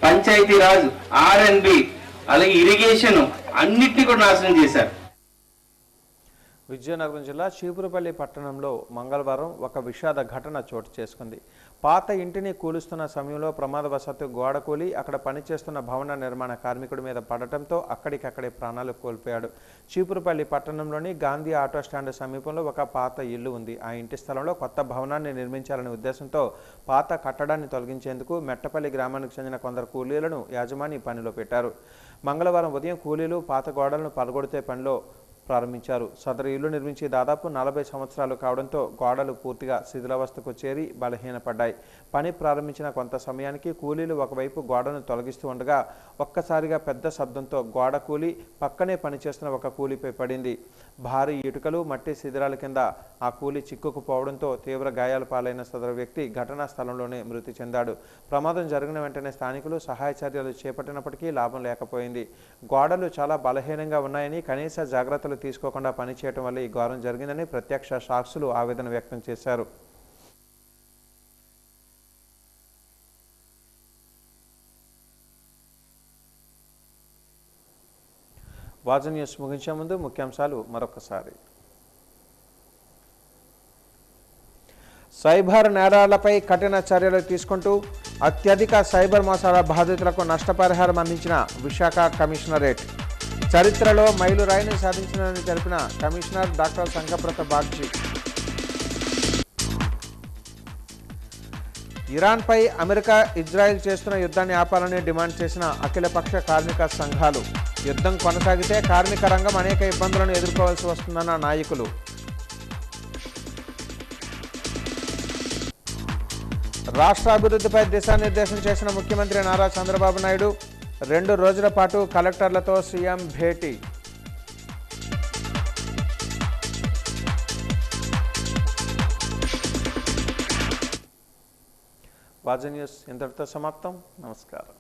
పంచాయతీ రాజ్, ఆర్ఎన్బి, అలాగే ఇరిగేషన్ అన్నిటినీ కూడా నాశనం చేశారు. విజయనగరం జిల్లా చీపురుపల్లి పట్టణంలో మంగళవారం ఒక విషాద ఘటన చోటు చేసుకుంది. పాత ఇంటిని కూలుస్తున్న సమయంలో ప్రమాదవశాత్తు గోడ కూలి అక్కడ పనిచేస్తున్న భవన నిర్మాణ కార్మికుడి మీద పడటంతో అక్కడికక్కడే ప్రాణాలు కోల్పోయాడు. చీపురుపల్లి పట్టణంలోని గాంధీ ఆటో స్టాండ్ సమీపంలో ఒక పాత ఇల్లు ఉంది. ఆ ఇంటి స్థలంలో కొత్త భవనాన్ని నిర్మించాలనే ఉద్దేశంతో పాత కట్టడాన్ని తొలగించేందుకు మెట్టపల్లి గ్రామానికి చెందిన కొందరు కూలీలను యాజమాని పనిలో పెట్టారు. మంగళవారం ఉదయం కూలీలు పాత గోడలను పలగొడితే పనిలో ప్రారంభించారు. సదరు ఇల్లు నిర్మించి దాదాపు 40 సంవత్సరాలు కావడంతో గోడలు పూర్తిగా శిథిలావస్థకు చేరి బలహీనపడ్డాయి. పని ప్రారంభించిన కొంత సమయానికి కూలీలు ఒకవైపు గోడను తొలగిస్తూ ఉండగా ఒక్కసారిగా పెద్ద శబ్దంతో గోడ కూలి పక్కనే పనిచేస్తున్న ఒక కూలీపై పడింది. భారీ ఇటుకలు, మట్టి శిథిలాల కింద ఆ కూలి చిక్కుకుపోవడంతో తీవ్ర గాయాల పాలైన సదరు వ్యక్తి ఘటనా స్థలంలోనే మృతి చెందాడు. ప్రమాదం జరిగిన వెంటనే స్థానికులు సహాయ చర్యలు చేపట్టినప్పటికీ లాభం లేకపోయింది. గోడలు చాలా బలహీనంగా ఉన్నాయని, కనీస జాగ్రత్తలు తీసుకోకుండా పనిచేయడం వల్ల ఈ ఘోరం జరిగిందని ప్రత్యక్ష సాక్షులు ఆవేదన వ్యక్తం చేశారు. వాజ న్యూస్ ముగించే ముందు ముఖ్యాంశాలు మరొకసారి. సైబర్ నేరాలపై కఠిన చర్యలు తీసుకుంటూ అత్యధిక సైబర్ మోసాల బాధితులకు నష్టపరిహారం అందించిన విశాఖ కమిషనరేట్. చరిత్రలో మైలురాయిని సాధించినని తెలిపిన కమిషనర్ డాక్టర్ సంగప్రత బాగ్చి. ఇరాన్పై అమెరికా, ఇజ్రాయెల్ చేస్తున్న యుద్ధాన్ని ఆపాలని డిమాండ్ చేసిన అఖిలపక్ష కార్మిక సంఘాలు. యుద్ధం కొనసాగితే కార్మిక రంగం అనేక ఇబ్బందులను ఎదుర్కోవాల్సి వస్తుందన్న నాయకులు. రాష్ట్ర అభివృద్ధిపై దిశానిర్దేశం చేసిన ముఖ్యమంత్రి నారా చంద్రబాబు నాయుడు. 2 రోజుల పాటు కలెక్టర్లతో సీఎం భేటీ. వాజ న్యూస్ ఇంతటితో సమాప్తం. నమస్కారం.